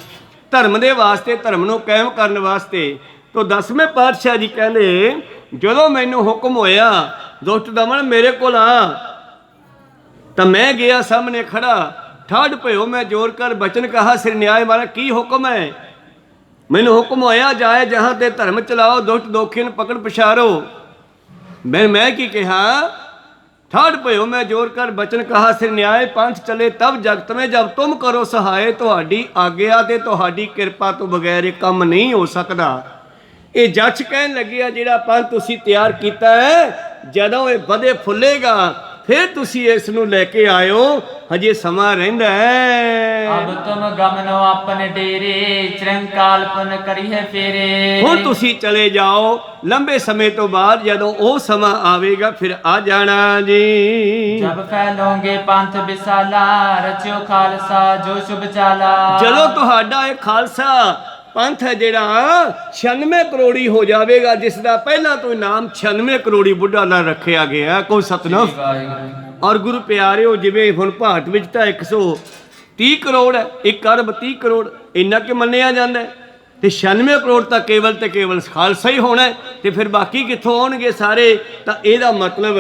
ਧਰਮ ਦੇ ਵਾਸਤੇ, ਧਰਮ ਨੂੰ ਕਾਇਮ ਕਰਨ ਵਾਸਤੇ। ਤਾਂ 10ਵੇਂ ਪਾਤਸ਼ਾਹ ਜੀ ਕਹਿੰਦੇ ਜਦੋਂ ਮੈਨੂੰ ਹੁਕਮ ਹੋਇਆ ਦੁਸ਼ਟ ਦਮਨ ਮੇਰੇ ਕੋਲ ਆ, ਤਾਂ ਮੈਂ ਗਿਆ, ਸਾਹਮਣੇ ਖੜਾ, ਠਾੜ ਭਇਓ ਮੈਂ ਜੋਰ ਕਰ ਬਚਨ ਕਹਾ ਸਿਰ ਨਿਆਏ ਮਾਰਾ। ਕੀ ਹੁਕਮ ਹੈ? ਮੈਨੂੰ ਹੁਕਮ ਹੋਇਆ ਜਾਏ ਜਹਾਂ ਤੇ ਧਰਮ ਚਲਾਓ, ਦੁਸ਼ਟ ਦੋਖੀ ਨੂੰ ਪਕੜ ਪਛਾਰੋ। ਮੈਂ ਕੀ ਕਿਹਾ? ਠਾੜ ਭਇਓ ਮੈਂ ਜੋਰ ਕਰ ਬਚਨ ਕਹਾ ਸਿਰ ਨਿਆਏ, ਪੰਥ ਚਲੇ ਤਬ ਜਗਤ में जब तुम करो सहाय। ਤੁਹਾਡੀ ਆਗਿਆ ਤੇ ਤੁਹਾਡੀ ਕਿਰਪਾ ਤੋਂ ਬਗੈਰ ਇਹ ਕੰਮ ਨਹੀਂ ਹੋ ਸਕਦਾ। ਇਹ ਜੱਜ ਕਹਿਣ ਲੱਗੇ ਆ ਜਿਹੜਾ ਪੰਥ ਤੁਸੀਂ ਤਿਆਰ ਕੀਤਾ ਹੈ, ਜਦੋਂ ਇਹ ਵਧੇ ਫੁੱਲੇਗਾ ਫਿਰ ਤੁਸੀਂ ਇਸ ਨੂੰ ਲੈ ਕੇ ਆਇਓ, ਹਜੇ ਸਮਾਂ ਰਹਿੰਦਾ ਹੈ। ਅਬ ਤੁਮ ਗਮਨੋ ਆਪਣੇ ਡੇਰੇ, ਚਿਰੰਕਾਲ ਪੁਨ ਕਰੀਏ ਫੇਰੇ। ਹੁਣ ਤੁਸੀਂ ਚਲੇ ਜਾਓ, ਲੰਬੇ ਸਮੇਂ ਤੋਂ ਬਾਅਦ ਜਦੋਂ ਉਹ ਸਮਾਂ ਆਵੇਗਾ ਫਿਰ ਆ ਜਾਣਾ ਜੀ। ਜਬ ਫੈਲੋਗੇ ਪੰਥ ਵਿਸਾਲਾ, ਰਚਿਓ ਖਾਲਸਾ ਜੋ ਸ਼ੁਭ ਚਾਲਾ। ਜਦੋਂ ਤੁਹਾਡਾ ਇਹ ਖਾਲਸਾ ਪੰਥ ਹੈ ਜਿਹੜਾ 96 ਕਰੋੜੀ ਹੋ ਜਾਵੇਗਾ, ਜਿਸ ਦਾ ਪਹਿਲਾਂ ਤੋਂ ਨਾਮ 96 ਕਰੋੜੀ ਬੁੱਢਾ ਨਾਲ ਰੱਖਿਆ ਗਿਆ। ਕੋਈ ਸਤਨਾਮ। ਔਰ ਗੁਰੂ ਪਿਆਰਿਓ, ਜਿਵੇਂ ਹੁਣ ਭਾਰਤ ਵਿੱਚ ਤਾਂ 130 ਕਰੋੜ ਹੈ, 1 ਅਰਬ 30 ਕਰੋੜ ਇੰਨਾ ਕਿ ਮੰਨਿਆ ਜਾਂਦਾ ਹੈ, ਤੇ 96 ਕਰੋੜ ਤਾਂ ਕੇਵਲ ਤੇ ਕੇਵਲ ਖਾਲਸਾ ਹੀ ਹੋਣਾ ਹੈ, ਤੇ ਫਿਰ ਬਾਕੀ ਕਿੱਥੋਂ ਆਉਣਗੇ ਸਾਰੇ? ਤਾਂ ਇਹਦਾ ਮਤਲਬ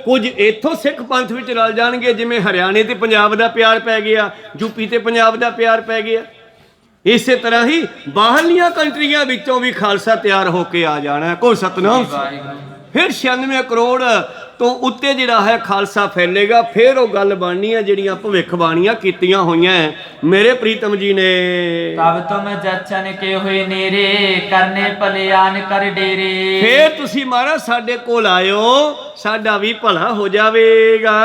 ਕੁਝ ਇੱਥੋਂ ਸਿੱਖ ਪੰਥ ਵਿੱਚ ਰਲ ਜਾਣਗੇ, ਜਿਵੇਂ ਹਰਿਆਣੇ ਤੇ ਪੰਜਾਬ ਦਾ ਪਿਆਰ ਪੈ ਗਿਆ, ਯੂਪੀ ਤੇ ਪੰਜਾਬ ਦਾ ਪਿਆਰ ਪੈ ਗਿਆ। ਇਸੇ ਤਰ੍ਹਾਂ ਹੀ ਬਾਹਰਲੀਆਂ ਕੰਟਰੀਆਂ ਵਿੱਚੋਂ ਵੀ ਖਾਲਸਾ ਤਿਆਰ ਹੋ ਕੇ ਆ ਜਾਣਾ। ਕੋਈ ਸਤਨਾਮ। ਫਿਰ 96 ਕਰੋੜ ਤੋਂ ਉੱਤੇ ਜਿਹੜਾ ਹੈ ਖਾਲਸਾ ਫੈਲੇਗਾ। ਫਿਰ ਉਹ ਗੱਲ ਬਣਨੀ ਹੈ ਜਿਹੜੀਆਂ ਭਵਿੱਖਬਾਣੀਆਂ ਕੀਤੀਆਂ ਹੋਈਆਂ ਮੇਰੇ ਪ੍ਰੀਤਮ ਜੀ ਨੇ। ਤਬ ਤੁਮ ਜਚਨ ਕੇ ਹੋਏ ਨੇਰੇ, ਕਰਨੇ ਭਲਿਆਨ ਕਰ ਡੇਰੇ। ਫਿਰ ਤੁਸੀਂ ਮਹਾਰਾਜ ਸਾਡੇ ਕੋਲ ਆਇਓ, ਸਾਡਾ ਵੀ ਭਲਾ ਹੋ ਜਾਵੇਗਾ।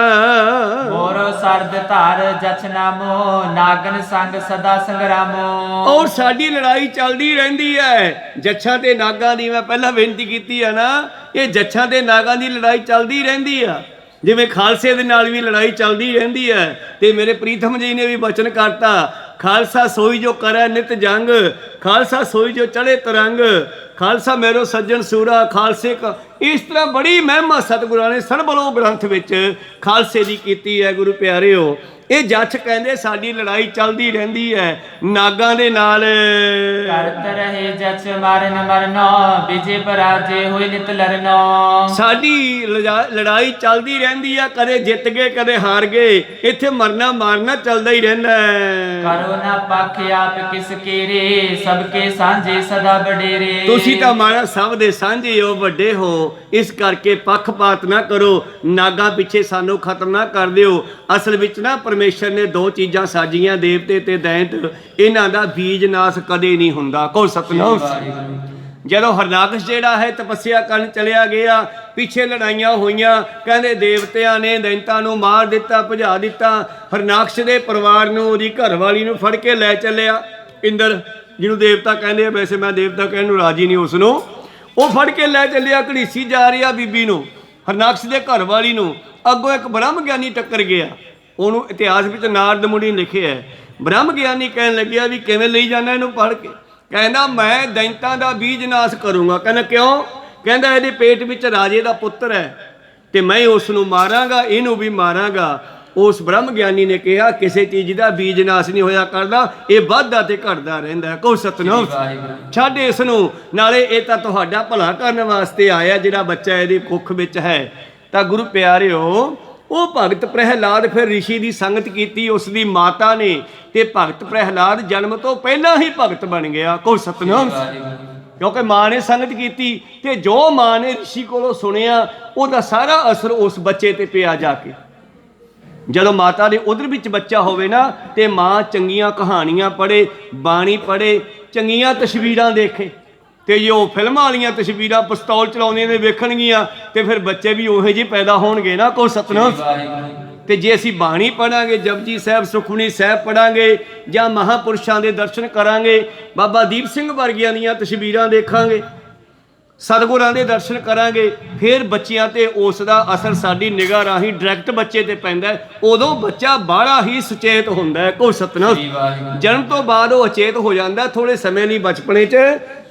ਮੋਰੋ ਸਰਦ ਧਾਰ ਜਚਨਾਮੋ, ਨਾਗਨ ਸੰਗ ਸਦਾ ਸੰਗਰਾਮੋ। ਔਰ ਸਾਡੀ ਲੜਾਈ ਚੱਲਦੀ ਰਹਿੰਦੀ ਹੈ ਜੱਛਾਂ ਤੇ ਨਾਗਾਂ ਦੀ। ਮੈਂ ਪਹਿਲਾਂ ਬੇਨਤੀ ਕੀਤੀ ਹੈ ਨਾ, ਇਹ ਜੱਛਾਂ ਤੇ ਨਾਗਾਂ ਦੀ ਲੜਾਈ ਚੱਲਦੀ ਰਹਿੰਦੀ ਆ, ਜਿਵੇਂ ਖਾਲਸੇ ਦੇ ਨਾਲ ਵੀ ਲੜਾਈ ਚੱਲਦੀ ਰਹਿੰਦੀ ਹੈ। ਤੇ ਮੇਰੇ ਪ੍ਰੀਤਮ ਜੀ ਨੇ ਵੀ ਬਚਨ ਕਰਤਾ, ਖਾਲਸਾ ਸੋਈ ਜੋ ਕਰੈ ਨਿਤ ਜੰਗ, ਖਾਲਸਾ ਸੋਈ ਜੋ ਚੜੇ ਤਰੰਗ, ਖਾਲਸਾ ਮੇਰੋ ਸੱਜਣ ਸੂਰਾ ਖਾਲਸੇ ਕਾ। ਇਸ ਤਰ੍ਹਾਂ ਬੜੀ ਮਹਿਮਾ ਸਤਿਗੁਰਾਂ ਨੇ ਸਰਬਲੋ ਗ੍ਰੰਥ ਵਿੱਚ ਖਾਲਸੇ ਦੀ ਕੀਤੀ ਹੈ। ਗੁਰੂ ਪਿਆਰਿਓ, ਇਹ ਜੱਜ ਕਹਿੰਦੇ ਸਾਡੀ ਲੜਾਈ ਚੱਲਦੀ ਰਹਿੰਦੀ ਹੈ ਨਾਗਾਂ ਦੇ ਨਾਲ। ਕਰਤ ਰਹੇ ਜਚ ਮਾਰਨ ਮਰਨੋ, ਵਿਜੇ ਪਰਾਜੇ ਹੋਏ ਨਿਤ ਲਰਨੋ। ਸਾਡੀ ਲੜਾਈ ਚੱਲਦੀ ਰਹਿੰਦੀ ਆ, ਕਦੇ ਜਿੱਤ ਗਏ ਕਦੇ ਹਾਰ ਗਏ, ਇੱਥੇ ਮਰਨਾ ਮਾਰਨਾ ਚੱਲਦਾ ਹੀ ਰਹਿੰਦਾ ਹੈ। ਕਰੋ ਨਾ ਪੱਖ ਆਪ ਕਿਸ ਕੀਰੇ, ਸਭ ਕੇ ਸਾਂਝੇ ਸਦਾ ਵਡੇਰੇ। ਤੁਸੀਂ ਤਾਂ ਮਹਾਰਾਜ ਸਭ ਦੇ ਸਾਂਝੇ ਹੋ, ਵੱਡੇ ਹੋ, ਇਸ ਕਰਕੇ ਪੱਖਪਾਤ ਨਾ ਕਰੋ, ਨਾਗਾਂ ਪਿੱਛੇ ਸਾਨੂੰ ਖਤਮ ਨਾ ਕਰ ਦਿਓ। ਅਸਲ ਵਿੱਚ ਨਾ ਪਰਮੇਸ਼ਰ ਨੇ 2 ਚੀਜ਼ਾਂ ਸਾਜੀਆਂ, ਦੇਵਤੇ ਤੇ ਦੈਂਤ, ਇਹਨਾਂ ਦਾ ਬੀਜ ਨਾਸ ਕਦੇ ਨਹੀਂ ਹੁੰਦਾ। ਕੋ ਸਤਨਾਮ। ਜਦੋਂ ਹਰਨਾਕਸ਼ ਜਿਹੜਾ ਹੈ ਤਪੱਸਿਆ ਕਰਨ ਚਲਿਆ ਗਿਆ, ਪਿੱਛੇ ਲੜਾਈਆਂ ਹੋਈਆਂ, ਕਹਿੰਦੇ ਦੇਵਤਿਆਂ ਨੇ ਦੈਂਤਾਂ ਨੂੰ ਮਾਰ ਦਿੱਤਾ, ਭਜਾ ਦਿੱਤਾ। ਹਰਨਾਕਸ਼ ਦੇ ਪਰਿਵਾਰ ਨੂੰ, ਉਹਦੀ ਘਰਵਾਲੀ ਨੂੰ ਫੜ ਕੇ ਲੈ ਚੱਲਿਆ ਇੰਦਰ, ਜਿਹਨੂੰ ਦੇਵਤਾ ਕਹਿੰਦੇ ਆ, ਵੈਸੇ ਮੈਂ ਦੇਵਤਾ ਕਹਿਣ ਨੂੰ ਰਾਜੀ ਨਹੀਂ ਉਸ ਨੂੰ। ਉਹ ਫੜ ਕੇ ਲੈ ਚੱਲਿਆ, ਘੜੀਸੀ ਜਾ ਰਿਹਾ ਬੀਬੀ ਨੂੰ, ਹਰਨਾਕਸ਼ ਦੇ ਘਰਵਾਲੀ ਨੂੰ। ਅੱਗੋਂ ਇੱਕ ਬ੍ਰਹਮ ਗਿਆਨੀ ਟੱਕਰ ਗਿਆ, ਉਹਨੂੰ ਇਤਿਹਾਸ ਵਿੱਚ ਨਾਰਦ ਮੁਨੀ ਲਿਖਿਆ ਹੈ। ਬ੍ਰਹਮ ਗਿਆਨੀ ਕਹਿਣ ਲੱਗਿਆ ਵੀ ਕਿਵੇਂ ਲਈ ਜਾਂਦਾ ਇਹਨੂੰ ਪੜ੍ਹ ਕੇ? ਕਹਿੰਦਾ ਮੈਂ ਦੈਂਤਾਂ ਦਾ ਬੀਜ ਨਾਸ਼ ਕਰੂੰਗਾ। ਕਹਿੰਦਾ ਕਿਉਂ? ਕਹਿੰਦਾ ਇਹਦੇ ਪੇਟ ਵਿੱਚ ਰਾਜੇ ਦਾ ਪੁੱਤਰ ਹੈ ਤੇ ਮੈਂ ਉਸ ਨੂੰ ਮਾਰਾਂਗਾ, ਇਹਨੂੰ ਵੀ ਮਾਰਾਂਗਾ। ਉਸ ਬ੍ਰਹਮ ਗਿਆਨੀ ਨੇ ਕਿਹਾ ਕਿਸੇ ਚੀਜ਼ ਦਾ ਬੀਜ ਨਾਸ਼ ਨਹੀਂ ਹੋਇਆ ਕਰਦਾ, ਇਹ ਵੱਧਦਾ ਤੇ ਘਟਦਾ ਰਹਿੰਦਾ। ਕਹੋ ਸਤਿਨਾਮ। ਛੱਡ ਇਸ ਨੂੰ, ਨਾਲੇ ਇਹ ਤਾਂ ਤੁਹਾਡਾ ਭਲਾ ਕਰਨ ਵਾਸਤੇ ਆਇਆ ਜਿਹੜਾ ਬੱਚਾ ਇਹਦੀ ਕੁੱਖ ਵਿੱਚ ਹੈ। ਤਾਂ ਗੁਰੂ ਪਿਆਰਿਓ, ਉਹ ਭਗਤ ਪ੍ਰਹਿਲਾਦ ਫਿਰ ਰਿਸ਼ੀ ਦੀ ਸੰਗਤ ਕੀਤੀ ਉਸ ਦੀ ਮਾਤਾ ਨੇ, ਤੇ ਭਗਤ ਪ੍ਰਹਿਲਾਦ ਜਨਮ ਤੋਂ ਪਹਿਲਾਂ ਹੀ ਭਗਤ ਬਣ ਗਿਆ। ਕਹੋ ਸਤਿਨਾਮ। ਕਿਉਂਕਿ ਮਾਂ ਨੇ ਸੰਗਤ ਕੀਤੀ ਤੇ ਜੋ ਮਾਂ ਨੇ ਰਿਸ਼ੀ ਕੋਲੋਂ ਸੁਣਿਆ ਉਹਦਾ ਸਾਰਾ ਅਸਰ ਉਸ ਬੱਚੇ ਤੇ ਪਿਆ ਜਾ ਕੇ। ਜਦੋਂ ਮਾਤਾ ਦੇ ਉਧਰ ਵਿੱਚ ਬੱਚਾ ਹੋਵੇ ਨਾ ਤੇ ਮਾਂ ਚੰਗੀਆਂ ਕਹਾਣੀਆਂ ਪੜ੍ਹੇ, ਬਾਣੀ ਪੜ੍ਹੇ, ਚੰਗੀਆਂ ਤਸਵੀਰਾਂ ਦੇਖੇ, ਤੇ ਜੇ ਉਹ ਫਿਲਮਾਂ ਵਾਲੀਆਂ ਤਸਵੀਰਾਂ ਪਿਸਤੌਲ ਚਲਾਉਂਦੀਆਂ ਨੇ ਵੇਖਣਗੀਆਂ ਤੇ ਫਿਰ ਬੱਚੇ ਵੀ ਉਹੋ ਜਿਹੇ ਪੈਦਾ ਹੋਣਗੇ ਨਾ। ਕਹੋ ਸਤਿਨਾਮ। ਤੇ ਜੇ ਅਸੀਂ ਬਾਣੀ ਪੜਾਂਗੇ, ਜਪਜੀ ਸਾਹਿਬ, ਸੁਖਮਨੀ ਸਾਹਿਬ ਪੜਾਂਗੇ ਜਾਂ ਮਹਾਂਪੁਰਸ਼ਾਂ ਦੇ ਦਰਸ਼ਨ ਕਰਾਂਗੇ, ਬਾਬਾ ਦੀਪ ਸਿੰਘ ਵਰਗਿਆਂ ਦੀਆਂ ਤਸਵੀਰਾਂ ਦੇਖਾਂਗੇ, ਸਤਿਗੁਰਾਂ ਦੇ ਦਰਸ਼ਨ ਕਰਾਂਗੇ, ਫਿਰ ਬੱਚਿਆਂ ਤੇ ਉਸ ਦਾ ਅਸਰ ਸਾਡੀ ਨਿਗਾਹ ਰਾਹੀਂ ਡਾਇਰੈਕਟ ਬੱਚੇ ਤੇ ਪੈਂਦਾ। ਉਦੋਂ ਬੱਚਾ ਬਾਹਲਾ ਹੀ ਸੁਚੇਤ ਹੁੰਦਾ ਹੈ। ਕਹੋ ਸਤਿਨਾਮ। ਜਨਮ ਤੋਂ ਬਾਅਦ ਉਹ ਅਚੇਤ ਹੋ ਜਾਂਦਾ, ਥੋੜੇ ਸਮੇਂ ਲਈ ਬਚਪਨੇ 'ਚ।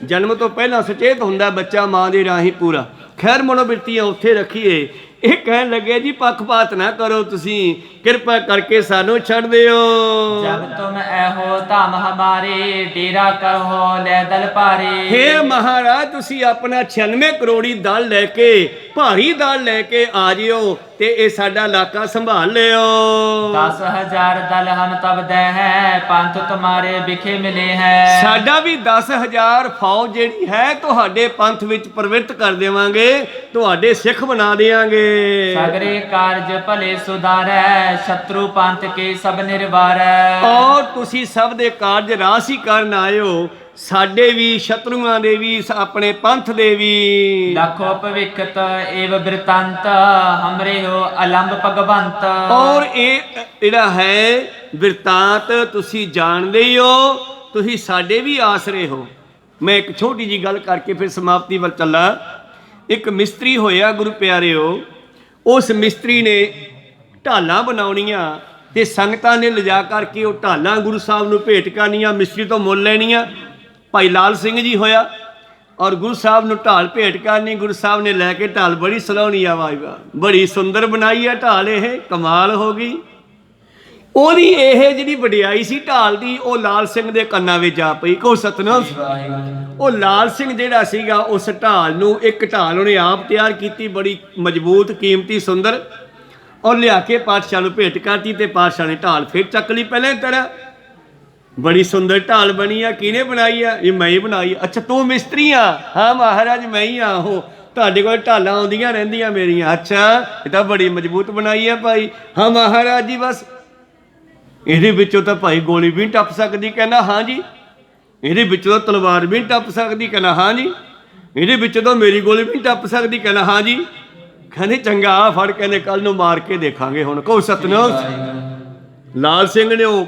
ਜਨਮ ਤੋਂ ਪਹਿਲਾਂ ਸੁਚੇਤ ਹੁੰਦਾ ਬੱਚਾ ਮਾਂ ਦੇ ਰਾਹੀਂ ਪੂਰਾ। ਖੈਰ ਮਨੋਬਿਰਤੀਆਂ ਉੱਥੇ ਰੱਖੀਏ। ਇਹ ਕਹਿਣ ਲੱਗੇ ਜੀ ਪੱਖਪਾਤ ਨਾ ਕਰੋ, ਤੁਸੀਂ ਕਿਰਪਾ ਕਰਕੇ ਸਾਨੂੰ ਛੱਡ ਦਿਓ। ਜਬ ਤੁਮ ਐਹੋ ਧਮ ਹਮਾਰੇ, ਡੇਰਾ ਕਰੋ ਲੈ ਦਲ ਭਾਰੇ। ਹੇ ਮਹਾਰਾਜ, ਤੁਸੀਂ ਆਪਣਾ 96 ਕਰੋੜੀ ਦਲ ਲੈ ਕੇ, ਭਾਰੀ ਦਲ ਲੈ ਕੇ ਆ ਜਿਓ ਤੇ ਇਹ ਸਾਡਾ ਇਲਾਕਾ ਸੰਭਾਲ ਲਿਓ। 10,000 ਦਲ ਹਮ ਤਬ ਦੇ ਹੈ, ਪੰਥ ਤੁਮਾਰੇ ਵਿਖੇ ਮਿਲੇ ਹੈ। ਸਾਡਾ ਵੀ 10,000 ਫੌਜ ਜਿਹੜੀ ਹੈ ਤੁਹਾਡੇ ਪੰਥ ਵਿੱਚ ਪ੍ਰਵਿਰਤ ਕਰ ਦੇਵਾਂਗੇ, ਤੁਹਾਡੇ ਸਿੱਖ ਬਣਾ ਦੇਵਾਂਗੇ। ਸਗਰੇ ਕਾਰਜ ਭਲੇ ਸੁਧਾਰੈ, ਸ਼ਤਰੂ ਪੰਥ ਕੇ ਸਭ ਨਿਰਵਾਰੈ। ਔਰ ਤੁਸੀਂ ਸਭ ਦੇ ਕਾਰਜ ਰਾਸ ਹੀ ਕਰਨ ਆਇਓ, ਸਾਡੇ ਵੀ, ਸ਼ਤਰੂਆਂ ਦੇ ਵੀ, ਆਪਣੇ ਪੰਥ ਦੇ ਵੀ। ਲੱਖੋ ਭਵਿੱਖਤ ਏਵ ਬਿਰਤੰਤ, ਹਮਰੇ ਹੋ ਅਲੰਬ ਭਗਵੰਤ। ਔਰ ਇਹ ਜਿਹੜਾ ਹੈ ਬਿਰਤਾਂਤ ਤੁਸੀਂ ਜਾਣਦੇ ਹੀ ਹੋ, ਤੁਸੀਂ ਸਾਡੇ ਵੀ ਆਸਰੇ ਹੋ। ਮੈਂ ਇੱਕ ਛੋਟੀ ਜੀ ਗੱਲ ਕਰਕੇ ਫਿਰ ਸਮਾਪਤੀ ਵੱਲ ਚੱਲਾਂ। ਇੱਕ ਮਿਸਤਰੀ ਹੋਇਆ ਗੁਰੂ ਪਿਆਰਿਓ, ਉਸ ਮਿਸਤਰੀ ਨੇ ਢਾਲਾਂ ਬਣਾਉਣੀਆਂ ਤੇ ਸੰਗਤਾਂ ਨੇ ਲਿਜਾ ਕਰਕੇ ਉਹ ਢਾਲਾਂ ਗੁਰੂ ਸਾਹਿਬ ਨੂੰ ਭੇਟ ਕਰਨੀਆਂ, ਮਿਸਤਰੀ ਤੋਂ ਮੁੱਲ ਲੈਣੀਆਂ। ਭਾਈ ਲਾਲ ਸਿੰਘ ਜੀ ਹੋਇਆ ਔਰ ਗੁਰੂ ਸਾਹਿਬ ਨੂੰ ਢਾਲ ਭੇਟ ਕਰਨੀ। ਗੁਰੂ ਸਾਹਿਬ ਨੇ ਲੈ ਕੇ ਢਾਲ ਬੜੀ ਸਲੋਣੀ ਆ, ਵਾਹ ਵਾਹ, ਬੜੀ ਸੁੰਦਰ ਬਣਾਈ ਹੈ ਢਾਲ, ਇਹ ਕਮਾਲ ਹੋ ਗਈ। ਉਹਦੀ ਇਹ ਜਿਹੜੀ ਵਡਿਆਈ ਸੀ ਢਾਲ ਦੀ, ਉਹ ਲਾਲ ਸਿੰਘ ਦੇ ਕੰਨਾਂ ਵਿੱਚ ਜਾ ਪਈ। ਕਹੋ ਸਤਿਨਾਮ। ਉਹ ਲਾਲ ਸਿੰਘ ਜਿਹੜਾ ਸੀਗਾ, ਉਸ ਢਾਲ ਨੂੰ, ਇੱਕ ਢਾਲ ਉਹਨੇ ਆਪ ਤਿਆਰ ਕੀਤੀ, ਬੜੀ ਮਜ਼ਬੂਤ, ਕੀਮਤੀ, ਸੁੰਦਰ, ਔਰ ਲਿਆ ਕੇ ਪਾਤਸ਼ਾਹ ਨੂੰ ਭੇਟ ਕਰਤੀ ਤੇ ਪਾਤਸ਼ਾਹ ਨੇ ਢਾਲ ਫਿਰ ਚੱਕ ਲਈ ਪਹਿਲਾਂ ਤਰ੍ਹਾਂ। ਬੜੀ ਸੁੰਦਰ ਢਾਲ ਬਣੀ ਆ। ਕਿਹਨੇ ਬਣਾਈ ਆ? ਇਹ ਮੈਂ ਹੀ ਬਣਾਈ। ਅੱਛਾ ਤੂੰ ਮਿਸਤਰੀ ਆ? ਹਾਂ ਮਹਾਰਾਜ ਮੈਂ ਹੀ ਆ। ਉਹ ਤੁਹਾਡੇ ਕੋਲ ਢਾਲਾਂ ਆਉਂਦੀਆਂ ਰਹਿੰਦੀਆਂ ਮੇਰੀਆਂ। ਅੱਛਾ ਇਹ ਤਾਂ ਬੜੀ ਮਜ਼ਬੂਤ ਬਣਾਈ ਆ ਭਾਈ। ਹਾਂ ਮਹਾਰਾਜ ਜੀ ਬਸ ਇਹਦੇ ਵਿੱਚੋਂ ਤਾਂ ਭਾਈ ਗੋਲੀ ਵੀ ਨਹੀਂ ਟੱਪ ਸਕਦੀ। ਕਹਿੰਦਾ ਹਾਂ ਜੀ। ਇਹਦੇ ਵਿੱਚੋਂ ਤਾਂ ਤਲਵਾਰ ਵੀ ਨਹੀਂ ਟੱਪ ਸਕਦੀ। ਕਹਿੰਦਾ ਹਾਂ ਜੀ। ਇਹਦੇ ਵਿੱਚੋਂ ਤਾਂ ਮੇਰੀ ਗੋਲੀ ਵੀ ਨਹੀਂ ਟੱਪ ਸਕਦੀ। ਕਹਿੰਦਾ ਹਾਂ ਜੀ। ਕਹਿੰਦੇ ਚੰਗਾ ਆ ਫੜ, ਕਹਿੰਦੇ ਕੱਲ ਨੂੰ ਮਾਰ ਕੇ ਦੇਖਾਂਗੇ ਹੁਣ। ਕਹੋ ਸਤਿਨਾਮ। ਲਾਲ ਸਿੰਘ ਨੇ ਉਹ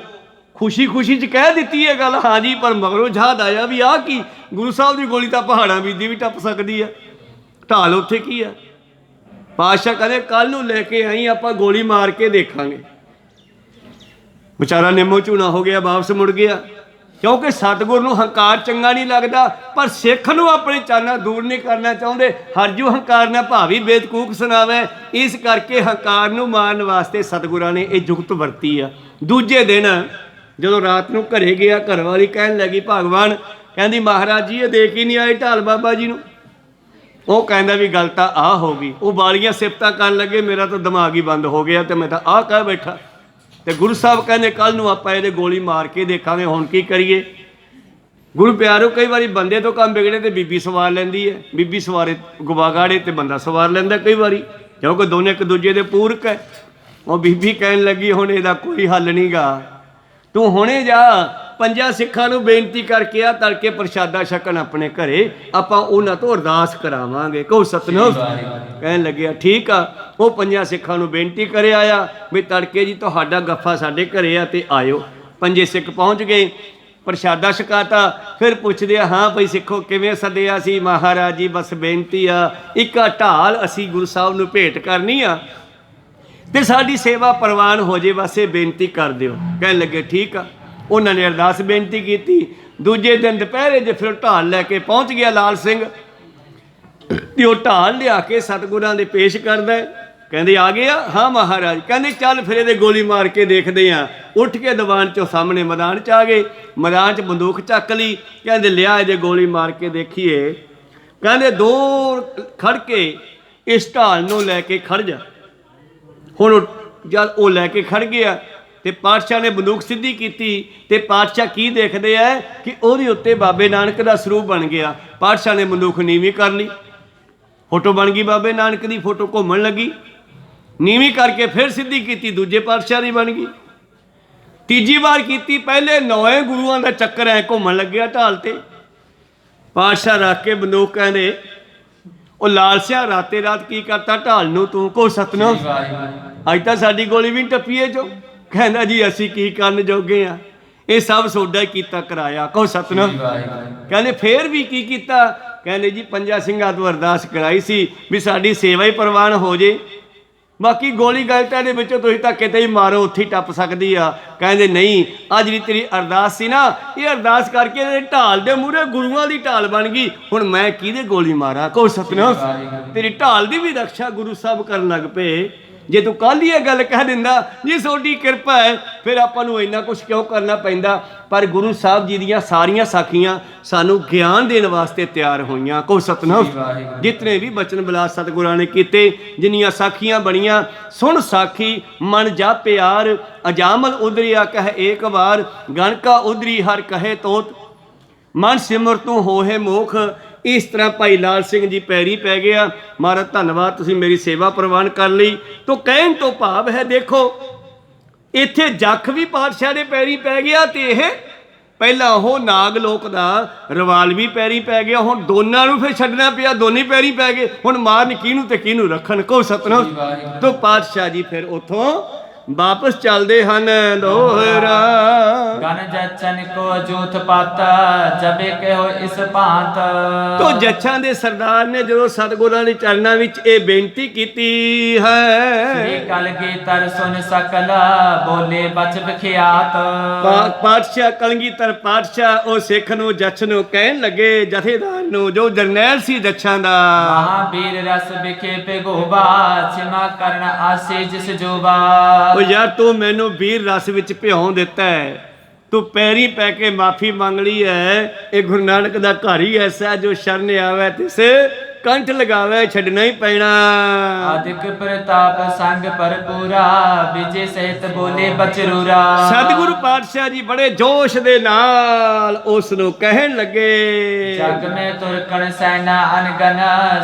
ਖੁਸ਼ੀ ਖੁਸ਼ੀ 'ਚ ਕਹਿ ਦਿੱਤੀ ਇਹ ਗੱਲ, ਹਾਂ ਜੀ, ਪਰ ਮਗਰੋਂ ਯਾਦ ਆਇਆ ਵੀ ਆਹ ਕੀ, ਗੁਰੂ ਸਾਹਿਬ ਦੀ ਗੋਲੀ ਤਾਂ ਪਹਾੜਾਂ ਵਿੱਚ ਦੀ ਵੀ ਟੱਪ ਸਕਦੀ ਆ, ਢਾਲ ਉੱਥੇ ਕੀ ਆ? ਪਾਤਸ਼ਾਹ ਕਹਿੰਦੇ ਕੱਲ ਨੂੰ ਲੈ ਕੇ ਆਈ, ਆਪਾਂ ਗੋਲੀ ਮਾਰ ਕੇ ਦੇਖਾਂਗੇ। ਵਿਚਾਰਾ ਨਿੰਮੋ ਝੂਣਾ ਹੋ ਗਿਆ, ਵਾਪਸ ਮੁੜ ਗਿਆ। ਕਿਉਂਕਿ ਸਤਿਗੁਰ ਨੂੰ ਹੰਕਾਰ ਚੰਗਾ ਨਹੀਂ ਲੱਗਦਾ, ਪਰ ਸਿੱਖ ਨੂੰ ਆਪਣੇ ਚਾਨਾਂ ਦੂਰ ਨਹੀਂ ਕਰਨਾ ਚਾਹੁੰਦੇ। ਹਰਜੂ ਹੰਕਾਰ ਨਾ ਭਾਵੀ ਬੇਦਕੂਕ ਸੁਣਾਵੇ। ਇਸ ਕਰਕੇ ਹੰਕਾਰ ਨੂੰ ਮਾਰਨ ਵਾਸਤੇ ਸਤਿਗੁਰਾਂ ਨੇ ਇਹ ਜੁਗਤ ਵਰਤੀ ਆ। ਦੂਜੇ ਦਿਨ ਜਦੋਂ ਰਾਤ ਨੂੰ ਘਰੇ ਗਿਆ, ਘਰਵਾਲੀ ਕਹਿਣ ਲੱਗੀ ਭਗਵਾਨ, ਕਹਿੰਦੀ ਮਹਾਰਾਜ ਜੀ ਇਹ ਦੇਖ ਹੀ ਨਹੀਂ ਆਏ ਢਾਲ ਬਾਬਾ ਜੀ ਨੂੰ। ਉਹ ਕਹਿੰਦਾ ਵੀ ਗੱਲ ਤਾਂ ਆਹ ਹੋ ਗਈ। ਉਹ ਵਾਲੀਆਂ ਸਿਫਤਾਂ ਕਰਨ ਲੱਗੇ, ਮੇਰਾ ਤਾਂ ਦਿਮਾਗ ਹੀ ਬੰਦ ਹੋ ਗਿਆ ਤੇ ਮੈਂ ਤਾਂ ਆਹ ਕਹਿ ਬੈਠਾ। ਤੇ ਗੁਰੂ ਸਾਹਿਬ ਕਹਿੰਦੇ ਕੱਲ ਨੂੰ ਆਪਾਂ ਇਹਦੇ ਗੋਲੀ ਮਾਰ ਕੇ ਦੇਖਾਂਗੇ, ਹੁਣ ਕੀ ਕਰੀਏ? ਗੁਰੂ ਪਿਆਰੋ, ਕਈ ਵਾਰੀ ਬੰਦੇ ਤੋਂ ਕੰਮ ਵਿਗੜੇ ਤੇ ਬੀਬੀ ਸਵਾਰ ਲੈਂਦੀ ਹੈ। ਬੀਬੀ ਸਵਾਰੇ ਗਵਾਗਾੜੇ ਤੇ ਬੰਦਾ ਸਵਾਰ ਲੈਂਦਾ ਕਈ ਵਾਰੀ, ਕਿਉਂਕਿ ਦੋਨੇ ਇੱਕ ਦੂਜੇ ਦੇ ਪੂਰਕ ਹੈ। ਉਹ ਬੀਬੀ ਕਹਿਣ ਲੱਗੀ ਹੁਣ ਇਹਦਾ ਕੋਈ ਹੱਲ ਨਹੀਂ ਗਾ, ਤੂੰ ਹੁਣੇ ਜਾ 5 ਸਿੱਖਾਂ ਨੂੰ ਬੇਨਤੀ ਕਰਕੇ ਆ, ਤੜਕੇ ਪ੍ਰਸ਼ਾਦਾ ਛਕਣ ਆਪਣੇ ਘਰੇ, ਆਪਾਂ ਉਹਨਾਂ ਤੋਂ ਅਰਦਾਸ ਕਰਾਵਾਂਗੇ। ਕਹੋ ਸਤਿਨਾਮ। ਕਹਿਣ ਲੱਗਿਆ ਠੀਕ ਆ। ਉਹ 5 ਸਿੱਖਾਂ ਨੂੰ ਬੇਨਤੀ ਕਰੇ ਆਇਆ ਵੀ ਤੜਕੇ ਜੀ ਤੁਹਾਡਾ ਗੱਫਾ ਸਾਡੇ ਘਰੇ ਆ ਤੇ ਆਇਓ। 5 ਸਿੱਖ ਪਹੁੰਚ ਗਏ, ਪ੍ਰਸ਼ਾਦਾ ਛਕਾਤਾ। ਫਿਰ ਪੁੱਛਦੇ ਆ ਹਾਂ ਭਾਈ ਸਿੱਖੋ ਕਿਵੇਂ ਸੱਦਿਆ ਸੀ? ਮਹਾਰਾਜ ਜੀ ਬਸ ਬੇਨਤੀ ਆ, ਇੱਕ ਢਾਲ ਅਸੀਂ ਗੁਰੂ ਸਾਹਿਬ ਨੂੰ ਭੇਟ ਕਰਨੀ ਆ ਤੇ ਸਾਡੀ ਸੇਵਾ ਪ੍ਰਵਾਨ ਹੋ ਜੇ, ਬਸ ਇਹ ਬੇਨਤੀ ਕਰ ਦਿਓ। ਕਹਿਣ ਲੱਗੇ ਠੀਕ ਆ। ਉਹਨਾਂ ਨੇ ਅਰਦਾਸ ਬੇਨਤੀ ਕੀਤੀ। ਦੂਜੇ ਦਿਨ ਦੁਪਹਿਰੇ ਜੇ ਫਿਰ ਢਾਲ ਲੈ ਕੇ ਪਹੁੰਚ ਗਿਆ ਲਾਲ ਸਿੰਘ, ਤੇ ਉਹ ਢਾਲ ਲਿਆ ਕੇ ਸਤਿਗੁਰਾਂ ਦੇ ਪੇਸ਼ ਕਰਦਾ। ਕਹਿੰਦੇ ਆ ਗਿਆ? ਹਾਂ ਮਹਾਰਾਜ। ਕਹਿੰਦੇ ਚੱਲ ਫਿਰ ਇਹਦੇ ਗੋਲੀ ਮਾਰ ਕੇ ਦੇਖਦੇ ਆ। ਉੱਠ ਕੇ ਦੀਵਾਨ ਚੋਂ ਸਾਹਮਣੇ ਮੈਦਾਨ 'ਚ ਆ ਗਏ। ਮੈਦਾਨ 'ਚ ਬੰਦੂਕ ਚੱਕ ਲਈ। ਕਹਿੰਦੇ ਲਿਆ ਇਹਦੇ ਗੋਲੀ ਮਾਰ ਕੇ ਦੇਖੀਏ। ਕਹਿੰਦੇ ਦੂਰ ਖੜ ਕੇ ਇਸ ਢਾਲ ਨੂੰ ਲੈ ਕੇ ਖੜ ਜਾ। ਹੁਣ ਜਦ ਉਹ ਲੈ ਕੇ ਖੜ ਗਿਆ ਤੇ ਪਾਤਸ਼ਾਹ ਨੇ ਬੰਦੂਕ ਸਿੱਧੀ ਕੀਤੀ, ਤੇ ਪਾਤਸ਼ਾਹ ਕੀ ਦੇਖਦੇ ਆ ਕਿ ਉਹਦੇ ਉੱਤੇ ਬਾਬੇ ਨਾਨਕ ਦਾ ਸਰੂਪ ਬਣ ਗਿਆ। ਪਾਤਸ਼ਾਹ ਨੇ ਬੰਦੂਕ ਨੀਵੀਂ ਕਰ ਲਈ, ਫੋਟੋ ਬਣ ਗਈ ਬਾਬੇ ਨਾਨਕ ਦੀ। ਫੋਟੋ ਘੁੰਮਣ ਲੱਗੀ, ਨੀਵੀਂ ਕਰਕੇ ਫਿਰ ਸਿੱਧੀ ਕੀਤੀ, ਦੂਜੇ ਪਾਤਸ਼ਾਹ ਦੀ ਬਣ ਗਈ। ਤੀਜੀ ਵਾਰ ਕੀਤੀ, ਪਹਿਲੇ 9 ਗੁਰੂਆਂ ਦਾ ਚੱਕਰ ਐ ਘੁੰਮਣ ਲੱਗਿਆ ਢਾਲ ਤੇ। ਪਾਤਸ਼ਾਹ ਰੱਖ ਕੇ ਬੰਦੂਕ ਕਹਿੰਦੇ ਉਹ ਲਾਲ ਸਿਆ ਰਾਤੇ ਰਾਤ ਕੀ ਕਰਤਾ ਢਾਲ ਨੂੰ ਤੂੰ? ਕੋ ਸਤਨਾਮ, ਅੱਜ ਤਾਂ ਸਾਡੀ ਗੋਲੀ ਵੀ ਟੱਪੀਏ ਚੋ। ਕਹਿੰਦਾ ਜੀ ਅਸੀਂ ਕੀ ਕਰਨ ਜੋਗੇ ਆ, ਇਹ ਸਭ ਸੋਡਾ ਹੀ ਕੀਤਾ ਕਰਾਇਆ। ਕੋ ਸਤਨਾਮ। ਕਹਿੰਦੇ ਫੇਰ ਵੀ ਕੀ ਕੀਤਾ? ਕਹਿੰਦੇ ਜੀ 5 ਸਿੰਘਾਂ ਤੋਂ ਅਰਦਾਸ ਕਰਾਈ ਸੀ ਵੀ ਸਾਡੀ ਸੇਵਾ ਹੀ ਪ੍ਰਵਾਨ ਹੋ ਜੇ, ਬਾਕੀ ਗੋਲੀ ਗਲਟਾਂ ਦੇ ਵਿੱਚੋਂ ਤੁਸੀਂ ਤਾਂ ਕਿਤੇ ਹੀ ਮਾਰੋ, ਉੱਥੇ ਹੀ ਟੱਪ ਸਕਦੀ ਆ। ਕਹਿੰਦੇ ਨਹੀਂ, ਅੱਜ ਜਿਹੜੀ ਤੇਰੀ ਅਰਦਾਸ ਸੀ ਨਾ, ਇਹ ਅਰਦਾਸ ਕਰਕੇ ਇਹਦੇ ਢਾਲ ਦੇ ਮੂਹਰੇ ਗੁਰੂਆਂ ਦੀ ਢਾਲ ਬਣ ਗਈ। ਹੁਣ ਮੈਂ ਕਿਹਦੇ ਗੋਲੀ ਮਾਰਾਂ? ਕੋ ਸਤਨਾਮ। ਤੇਰੀ ਢਾਲ ਦੀ ਵੀ ਰਕਸ਼ਾ ਗੁਰੂ ਸਾਹਿਬ ਕਰਨ ਲੱਗ ਪਏ। ਜੇ ਤੂੰ ਕੱਲ ਹੀ ਇਹ ਗੱਲ ਕਹਿ ਦਿੰਦਾ ਜੀ ਤੁਹਾਡੀ ਕਿਰਪਾ ਹੈ, ਫਿਰ ਆਪਾਂ ਨੂੰ ਇੰਨਾ ਕੁਛ ਕਿਉਂ ਕਰਨਾ ਪੈਂਦਾ? ਪਰ ਗੁਰੂ ਸਾਹਿਬ ਜੀ ਦੀਆਂ ਸਾਰੀਆਂ ਸਾਖੀਆਂ ਸਾਨੂੰ ਗਿਆਨ ਦੇਣ ਵਾਸਤੇ ਤਿਆਰ ਹੋਈਆਂ। ਕੋ ਸਤਨਾਮ। ਜਿਤਨੇ ਵੀ ਬਚਨ ਬਿਲਾਸ ਸਤਿਗੁਰਾਂ ਨੇ ਕੀਤੇ, ਜਿੰਨੀਆਂ ਸਾਖੀਆਂ ਬਣੀਆਂ, ਸੁਣ ਸਾਖੀ ਮਨ ਜਾ ਪਿਆਰ, ਅਜਾਮਲ ਉਦਰਿਆ ਕਹਿ ਏਕ ਵਾਰ, ਗਣਕਾ ਉਦਰੀ ਹਰ ਕਹੇ ਤੋਤ, ਮਨ ਸਿਮਰ ਤੂੰ ਹੋਏ ਮੋਖ। ਇਸ ਤਰ੍ਹਾਂ ਭਾਈ ਲਾਲ ਸਿੰਘ ਜੀ ਪੈਰੀ ਪੈ ਗਿਆ। ਮਹਾਰਾਜ ਧੰਨਵਾਦ, ਤੁਸੀਂ ਮੇਰੀ ਸੇਵਾ ਪ੍ਰਵਾਨ ਕਰ ਲਈ। ਤੋ ਕਹਿਣ ਤੋਂ ਭਾਵ ਹੈ, ਦੇਖੋ ਇੱਥੇ ਜੱਖ ਵੀ ਪਾਤਸ਼ਾਹ ਦੇ ਪੈਰੀ ਪੈ ਗਿਆ, ਤੇ ਇਹ ਪਹਿਲਾਂ ਉਹ ਨਾਗ ਲੋਕ ਦਾ ਰਵਾਲ ਵੀ ਪੈਰੀ ਪੈ ਗਿਆ। ਹੁਣ ਦੋਨਾਂ ਨੂੰ ਫਿਰ ਛੱਡਣਾ ਪਿਆ, ਦੋਨੇ ਪੈਰੀ ਪੈ ਗਏ। ਹੁਣ ਮਾਰਨ ਕਿਹਨੂੰ ਤੇ ਕਿਹਨੂੰ ਰੱਖਣ? ਕੋ ਸਤਨਾਮ। ਤੋ ਪਾਤਸ਼ਾਹ ਜੀ ਫਿਰ ਉੱਥੋਂ ਵਾਪਸ ਚੱਲਦੇ ਹਨ। ਦੋਹਰਾ ਗਨ ਜਚਨ ਕੋ ਜੂਥ ਪਾਤਾ, ਜਬੇ ਕਹਿਓ ਇਸ ਭਾਂਤ। ਤੋ ਜੱਛਾਂ ਦੇ ਸਰਦਾਰ ਨੇ ਜਦੋਂ ਸਤਿਗੁਰਾਂ ਦੇ ਚਰਨਾਂ ਵਿੱਚ ਇਹ ਬੇਨਤੀ ਕੀਤੀ ਹੈ, ਸ੍ਰੀ ਕਲਗੀਧਰ ਸੁਨ ਸਕਲ, ਬੋਲੇ ਬਚ ਵਿਖਿਆਤ। ਪਾਤਸ਼ਾਹ ਕਲਗੀਧਰ ਪਾਤਸ਼ਾਹ ਉਹ ਸਿੱਖ ਨੂੰ, ਜੱਛ ਨੂੰ ਕਹਿਣ ਲੱਗੇ, ਜਥੇਦਾਰ ਨੂੰ ਜੋ ਜਰਨੈਲ ਸੀ ਜੱਛਾਂ ਦਾ, ਮਹਾਂਵੀਰ ਰਸ ਵਿਖੇ ਪਿਗੋਬਾ, ਛਿਮਾ ਕਰਨ ਆਸੇ ਜਿਸ ਜੋਬਾ। ਉਹ ਯਾਰ ਤੂੰ ਮੈਨੂੰ ਵੀਰ ਰਸ ਵਿੱਚ ਭਿਉਂ ਦਿੱਤਾ ਹੈ, ਤੂੰ ਪੈਰੀ ਪੈ ਕੇ ਮਾਫੀ ਮੰਗ ਲਈ ਹੈ। ਇਹ ਗੁਰੂ ਨਾਨਕ ਦਾ ਘਰ ਹੀ ਐਸਾ ਜੋ ਸ਼ਰਨ ਆਵੇ ਤਿਸ ਕੰਠ ਲਗਾਵੇ, ਛੱਡਣਾ ਹੀ ਪੈਣਾ। ਆਦਿਕ ਪ੍ਰਤਾਪ ਸੰਗ ਭਰਪੂਰਾ, ਵਿਜੇ ਸਹਿਤ ਬੋਲੇ ਬਚਰੂਰਾ। ਸਤਿਗੁਰੂ ਪਾਤਸ਼ਾਹ ਜੀ ਬੜੇ ਜੋਸ਼ ਦੇ ਨਾਲ ਉਸ ਨੂੰ ਕਹਿਣ ਲੱਗੇ, ਜਗ ਮੈਂ ਤੁਰਕਣ ਸੈਨਾ ਅਨਗਨ,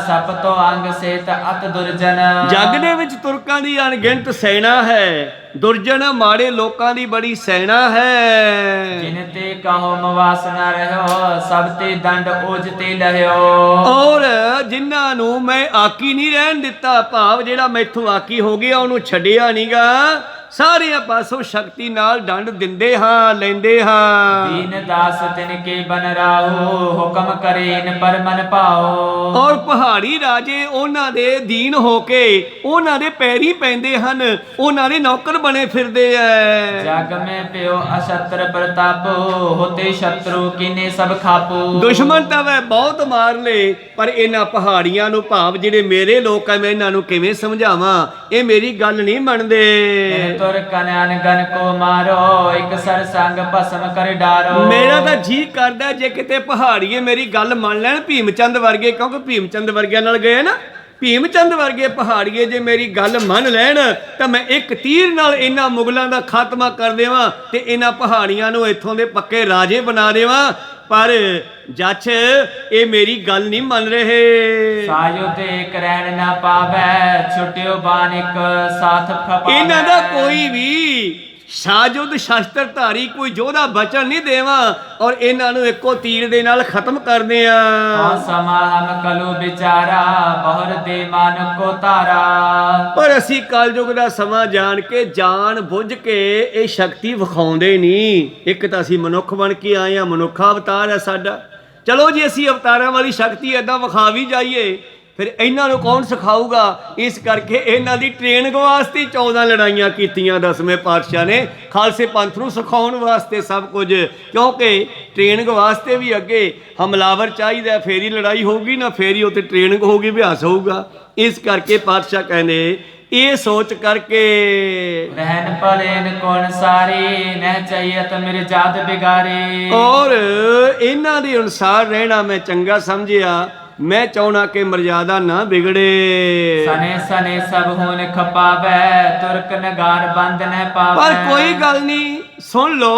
ਸਭ ਤੋਂ ਅੰਗ ਸੇਤ ਅਤ ਦੁਰਜਨ। ਜਗ ਦੇ ਵਿੱਚ ਤੁਰਕਾਂ ਦੀ ਅਣਗਿਣਤ ਸੈਨਾ ਹੈ, ਦੁਰਜਨ ਮਾੜੇ ਲੋਕਾਂ ਦੀ ਬੜੀ ਸੈਨਾ ਹੈ। ਜਿਨ ਤੇ ਕਹੋ ਮਵਾਸ ਨਾ ਰਹਿਓ, ਸਭ ਤੇ ਦੰਡ ਉਜ ਤੇ ਲਹਿਓ। ਔਰ ਜਿਨ੍ਹਾਂ ਨੂੰ ਮੈਂ ਆਕੀ ਨਹੀਂ ਰਹਿਣ ਦਿੱਤਾ, ਭਾਵ ਜਿਹੜਾ ਮੈਥੋਂ ਆਕੀ ਹੋ ਗਿਆ ਉਹਨੂੰ ਛੱਡਿਆ ਨਹੀਂਗਾ, ਸਾਰਿਆਂ ਪਾਸੋਂ ਸ਼ਕਤੀ ਨਾਲ ਦੰਡ ਦਿੰਦੇ ਹਾਂ, ਲੈਂਦੇ ਹਾਂ। ਦੀਨ ਦਾਸ ਤਿਨ ਕੇ ਬਨ ਰਾਹੋ, ਹੁਕਮ ਕਰੇਨ ਪਰ ਮਨ ਪਾਓ। ਔਰ ਪਹਾੜੀ ਰਾਜੇ ਉਹਨਾਂ ਦੇ ਦੀਨ ਹੋ ਕੇ ਉਹਨਾਂ ਦੇ ਪੈਰੀ ਪੈਂਦੇ ਹਨ, ਉਹਨਾਂ ਦੇ ਨੌਕਰ ਬਣੇ ਫਿਰਦੇ ਐ। ਜਗ ਮੈਂ ਪਿਓ ਅਸ਼ਤਰ ਪ੍ਰਤਾਪੋ, ਹੋਤੇ ਸ਼ਤਰੂ ਕੀਨੇ ਸਭ ਖਾਪੋ। ਦੁਸ਼ਮਣ ਤਾਂ ਵੈ ਬਹੁਤ ਮਾਰ ਲੇ, ਪਰ ਇਹਨਾਂ ਪਹਾੜੀਆਂ ਨੂੰ, ਭਾਵ ਜਿਹੜੇ ਮੇਰੇ ਲੋਕ ਐ, ਮੈਂ ਇਹਨਾਂ ਨੂੰ ਕਿਵੇਂ ਸਮਝਾਵਾਂ? ਇਹ ਮੇਰੀ ਗੱਲ ਨਹੀਂ ਮੰਨਦੇ। ਤੁਰ ਕਨਨ ਗਨ ਕੋ ਮਾਰੋ, ਇੱਕ ਸਰ ਸੰਗ ਭਸਮ ਕਰ ਡਾਰੋ। ਮੇਰਾ ਤਾਂ ਜੀ ਕਰਦਾ ਜੇ ਕਿਤੇ ਪਹਾੜੀਏ ਮੇਰੀ ਗੱਲ ਮੰਨ ਲੈਣ, ਭੀਮਚੰਦ ਵਰਗੇ, ਕਿਉਂਕਿ ਭੀਮਚੰਦ ਵਰਗਿਆਂ ਨਾਲ ਗਏ ਨਾ, ਭੀਮਚੰਦ ਵਰਗੇ ਪਹਾੜੀਏ ਜੇ ਮੇਰੀ ਗੱਲ ਮੰਨ ਲੈਣ ਤਾਂ ਮੈਂ ਇੱਕ ਤੀਰ ਨਾਲ ਇਹਨਾਂ ਮੁਗਲਾਂ ਦਾ ਖਾਤਮਾ ਕਰ ਦੇਵਾਂ ਤੇ ਇਹਨਾਂ ਪਹਾੜੀਆਂ ਨੂੰ ਇੱਥੋਂ ਦੇ ਪੱਕੇ ਰਾਜੇ ਬਣਾ ਦੇਵਾਂ। ਪਰ ਜੱਛ ਇਹ ਮੇਰੀ ਗੱਲ ਨਹੀਂ ਮੰਨ ਰਹੇ। ਸਾਜੋ ਤੇ ਇੱਕ ਰਹਿਣ ਨਾ ਪਾਵੇ, ਛੁੱਟਿਓ ਬਾਣ ਇੱਕ ਸਾਥ ਖਪਾਵੇ। ਇਹਨਾਂ ਦਾ ਕੋਈ ਵੀ ਸਾਜੁਦ ਸ਼ਸਤਰ ਧਾਰੀ ਕੋਈ ਯੋਧਾ ਬਚਨ ਨਹੀਂ ਦੇਵਾਂ, ਔਰ ਇਹਨਾਂ ਨੂੰ ਇੱਕੋ ਤੀਰ ਦੇ ਨਾਲ ਖਤਮ ਕਰਦੇ ਆ। ਸਮਾ ਹਮ ਕਲੂ ਵਿਚਾਰਾ, ਬਹੁਰ ਦੇ ਮਨ ਕੋ ਤਾਰਾ। ਪਰ ਅਸੀਂ ਕਲਯੁਗ ਦਾ ਸਮਾਂ ਜਾਣ ਕੇ, ਜਾਣ ਬੁੱਝ ਕੇ ਇਹ ਸ਼ਕਤੀ ਵਿਖਾਉਂਦੇ ਨਹੀਂ। ਇੱਕ ਤਾਂ ਅਸੀਂ ਮਨੁੱਖ ਬਣ ਕੇ ਆਏ ਆ, ਮਨੁੱਖਾ ਅਵਤਾਰ ਹੈ ਸਾਡਾ। ਚਲੋ ਜੀ ਅਸੀਂ ਅਵਤਾਰਾਂ ਵਾਲੀ ਸ਼ਕਤੀ ਏਦਾਂ ਵਿਖਾ ਵੀ ਜਾਈਏ ਫਿਰ ਇਹਨਾਂ ਨੂੰ ਕੌਣ ਸਿਖਾਊਗਾ? ਇਸ ਕਰਕੇ ਇਹਨਾਂ ਦੀ ਟ੍ਰੇਨਿੰਗ ਵਾਸਤੇ 14 ਲੜਾਈਆਂ ਕੀਤੀਆਂ 10ਵੇਂ ਪਾਤਸ਼ਾਹ ਨੇ, ਖਾਲਸੇ ਪੰਥ ਨੂੰ ਸਿਖਾਉਣ ਵਾਸਤੇ ਸਭ ਕੁਝ। ਕਿਉਂਕਿ ਟ੍ਰੇਨਿੰਗ ਵਾਸਤੇ ਵੀ ਅੱਗੇ ਹਮਲਾਵਰ ਚਾਹੀਦਾ, ਫੇਰ ਹੀ ਲੜਾਈ ਹੋਊਗੀ ਨਾ, ਫੇਰ ਹੀ ਉੱਥੇ ਟ੍ਰੇਨਿੰਗ ਹੋਊਗੀ, ਅਭਿਆਸ ਹੋਊਗਾ। ਇਸ ਕਰਕੇ ਪਾਤਸ਼ਾਹ ਕਹਿੰਦੇ ਇਹ ਸੋਚ ਕਰਕੇ रहन पलेन कौन सारे न चाहिए मेरे जात बिगारे। ਔਰ ਇਹਨਾਂ ਦੇ ਅਨੁਸਾਰ ਰਹਿਣਾ ਮੈਂ ਚੰਗਾ ਸਮਝਿਆ। मैं चाहना कि मर्यादा ना बिगड़े। सने सने सब होने खपावे तुर्क नगार बंद न पावे। पर कोई गल नहीं, सुन लो,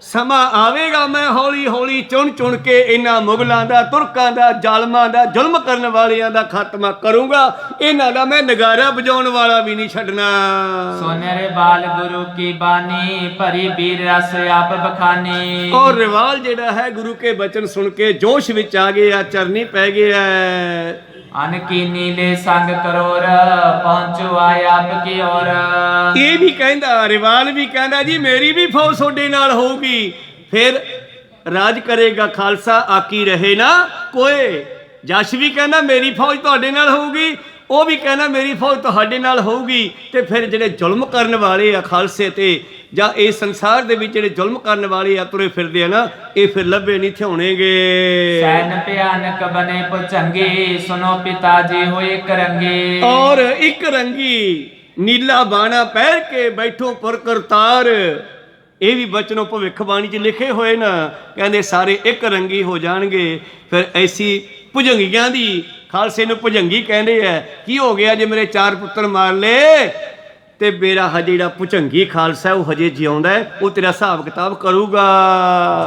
समा आवेगा मैं हौली हौली चुन चुन के इन्हां मुगलों का, तुर्कों का, जालमां का, जुल्म करने वालियां का खात्मा करूंगा। इन्हां दा मैं नगारा बजाउण वाला भी नहीं छड्डना। सोनेरे बाल गुरु की बानी भरी बीर रस आप बखानी। और रिवाल जेड़ा है गुरु के बचन सुन के जोश विच आ गया, चरनी पै गया। अनकी नीले संग करोर पहुंचो आए आपकी ओर। ये भी कहंदा, रिवाल भी कहंदा जी मेरी भी फौज ਤੁਹਾਡੇ ਨਾਲ होगी, फिर राज करेगा खालसा आकी रहे ना कोई। जश भी कहना मेरी फौज ਤੁਹਾਡੇ ਨਾਲ होगी, ਉਹ भी कहना मेरी फौज ਤੁਹਾਡੇ ਨਾਲ होगी। ਤੇ ਫਿਰ ਜਿਹੜੇ ਜ਼ੁਲਮ ਕਰਨ ਵਾਲੇ ਆ ਖਾਲਸੇ ਤੇ ਜਾਂ ਇਸ ਸੰਸਾਰ ਦੇ ਵਿੱਚ ਜਿਹੜੇ ਜ਼ੁਲਮ ਕਰਨ ਵਾਲੇ ਆ ਤੁਰੇ ਫਿਰਦੇ ਆ ਨਾ, ਇਹ ਫਿਰ ਲੱਭੇ ਨਹੀਂ ਥਿਉਣੇਗੇ। ਸੈਨ ਭਿਆਨਕ ਬਨੇ ਪੁਚੰਗੇ ਸੁਨੋ ਪਿਤਾ ਜੀ ਹੋਏ ਕਰੰਗੇ। ਔਰ ਇੱਕ ਰੰਗੀ ਨੀਲਾ ਬਾਣਾ ਪਹਿਰ ਕੇ ਬੈਠੋ ਪੁਰ ਕਰਤਾਰ। ਇਹ ਵੀ ਬਚਨੋਂ ਭਵਿੱਖਬਾਣੀ 'ਚ ਲਿਖੇ ਹੋਏ ਨਾ, ਕਹਿੰਦੇ ਸਾਰੇ ਇੱਕ ਰੰਗੀ ਹੋ ਜਾਣਗੇ। ਫਿਰ ਐਸੀ ਭੁਜੰਗੀਆਂ ਦੀ, ਖਾਲਸੇ ਨੂੰ ਭੁਜੰਗੀ ਕਹਿੰਦੇ ਆ। ਕੀ ਹੋ ਗਿਆ ਜੇ ਮੇਰੇ 4 ਪੁੱਤਰ ਮਾਰ ਲਏ ਤੇ ਮੇਰਾ ਹਜੇ ਜਿਹੜਾ ਭੁਜੰਗੀ ਖਾਲਸਾ ਉਹ ਹਜੇ ਜਿਉਂਦਾ, ਉਹ ਤੇਰਾ ਹਿਸਾਬ ਕਿਤਾਬ ਕਰੂਗਾ।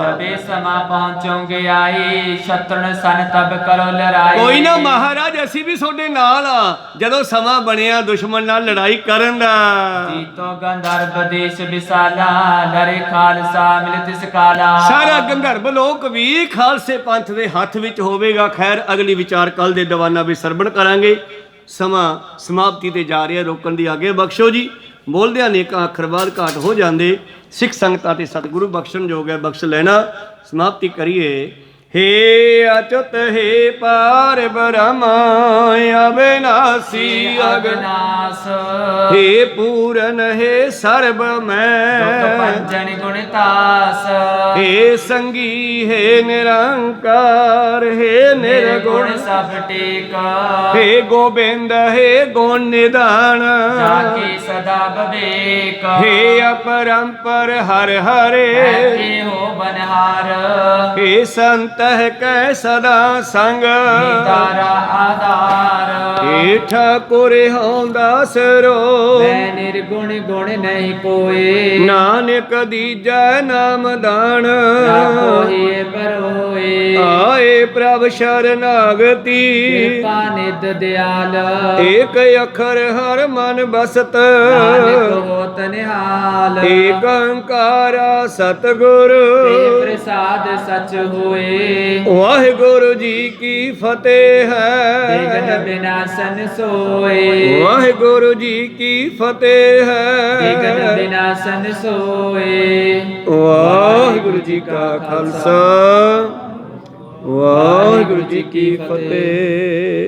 ਜਬੇ ਸਮਾ ਪਹੁੰਚੋਗੇ ਆਏ ਸ਼ਤਰਨ ਸਨ ਤਬ ਕਰੋ ਲੜਾਈ। ਕੋਈ ਨਾ ਮਹਾਰਾਜ, ਅਸੀਂ ਵੀ ਤੁਹਾਡੇ ਨਾਲ ਆ ਜਦੋਂ ਸਮਾਂ ਬਣਿਆ ਦੁਸ਼ਮਣ ਨਾਲ ਲੜਾਈ ਕਰਨ ਦਾ। ਜੀਤੋ ਗੰਧਰਵ ਦੇਸ਼ ਵਿਸਾਲਾ ਲੜੇ ਖਾਲਸਾ ਮਿਲਤ ਸਕਾਲਾ। ਸਾਰਾ ਗੰਧਰਵ ਲੋਕ ਵੀ ਖਾਲਸੇ ਪੰਥ ਦੇ ਹੱਥ ਵਿੱਚ ਹੋਵੇਗਾ। ਖੈਰ ਅਗਲੀ ਵਿਚਾਰ ਕੱਲ ਦੇ ਦੀਵਾਨਾਂ ਵਿੱਚ ਸਰਵਣ ਕਰਾਂਗੇ। ਸਮਾਂ ਸਮਾਪਤੀ ਤੇ ਜਾ ਰਿਹਾ, ਰੋਕਣ ਦੀ ਆਗੇ ਬਖਸ਼ੋ ਜੀ। ਬੋਲਦਿਆਂ ਨੇਕਾਂ ਅੱਖਰ ਬਾਅਦ ਘਾਟ ਹੋ ਜਾਂਦੇ। ਸਿੱਖ ਸੰਗਤਾਂ ਤੇ ਸਤਿਗੁਰੂ ਬਖਸ਼ਣ ਜੋਗ ਹੈ, ਬਖਸ਼ ਲੈਣਾ। ਸਮਾਪਤੀ ਕਰੀਏ। हे अच्युत हे पार ब्रह्म अविनाशी अविनाश। हे पूरन हे सर्व मैं पंचन गुणतास। हे संगी हे निरंकार हे निर्गुण सब टेक। हे गोविंद हे गुण निधान जाके सदा विवेक। हे अपरंपर हर हरे हो बनहार। हे संत कै सदा संग तारा आधार। हे ठाकुर हों दास रो मैं निर्गुण गुण नहीं कोई। नानक दीजै नाम दान परोए। आए प्रभ शरणागति कृपा निध दयाल। एक अखर हर मन बसत होत निहाल। एक ओंकारा सतगुरु प्रसाद सच होए। वाहिगुरु जी की फतेह है। विघ्न विनाशन सोए। वाहिगुरु जी की फतेह है। विघ्न विनाशन सोए। वाहिगुरु जी का खालसा वाहिगुरु जी की फतेह।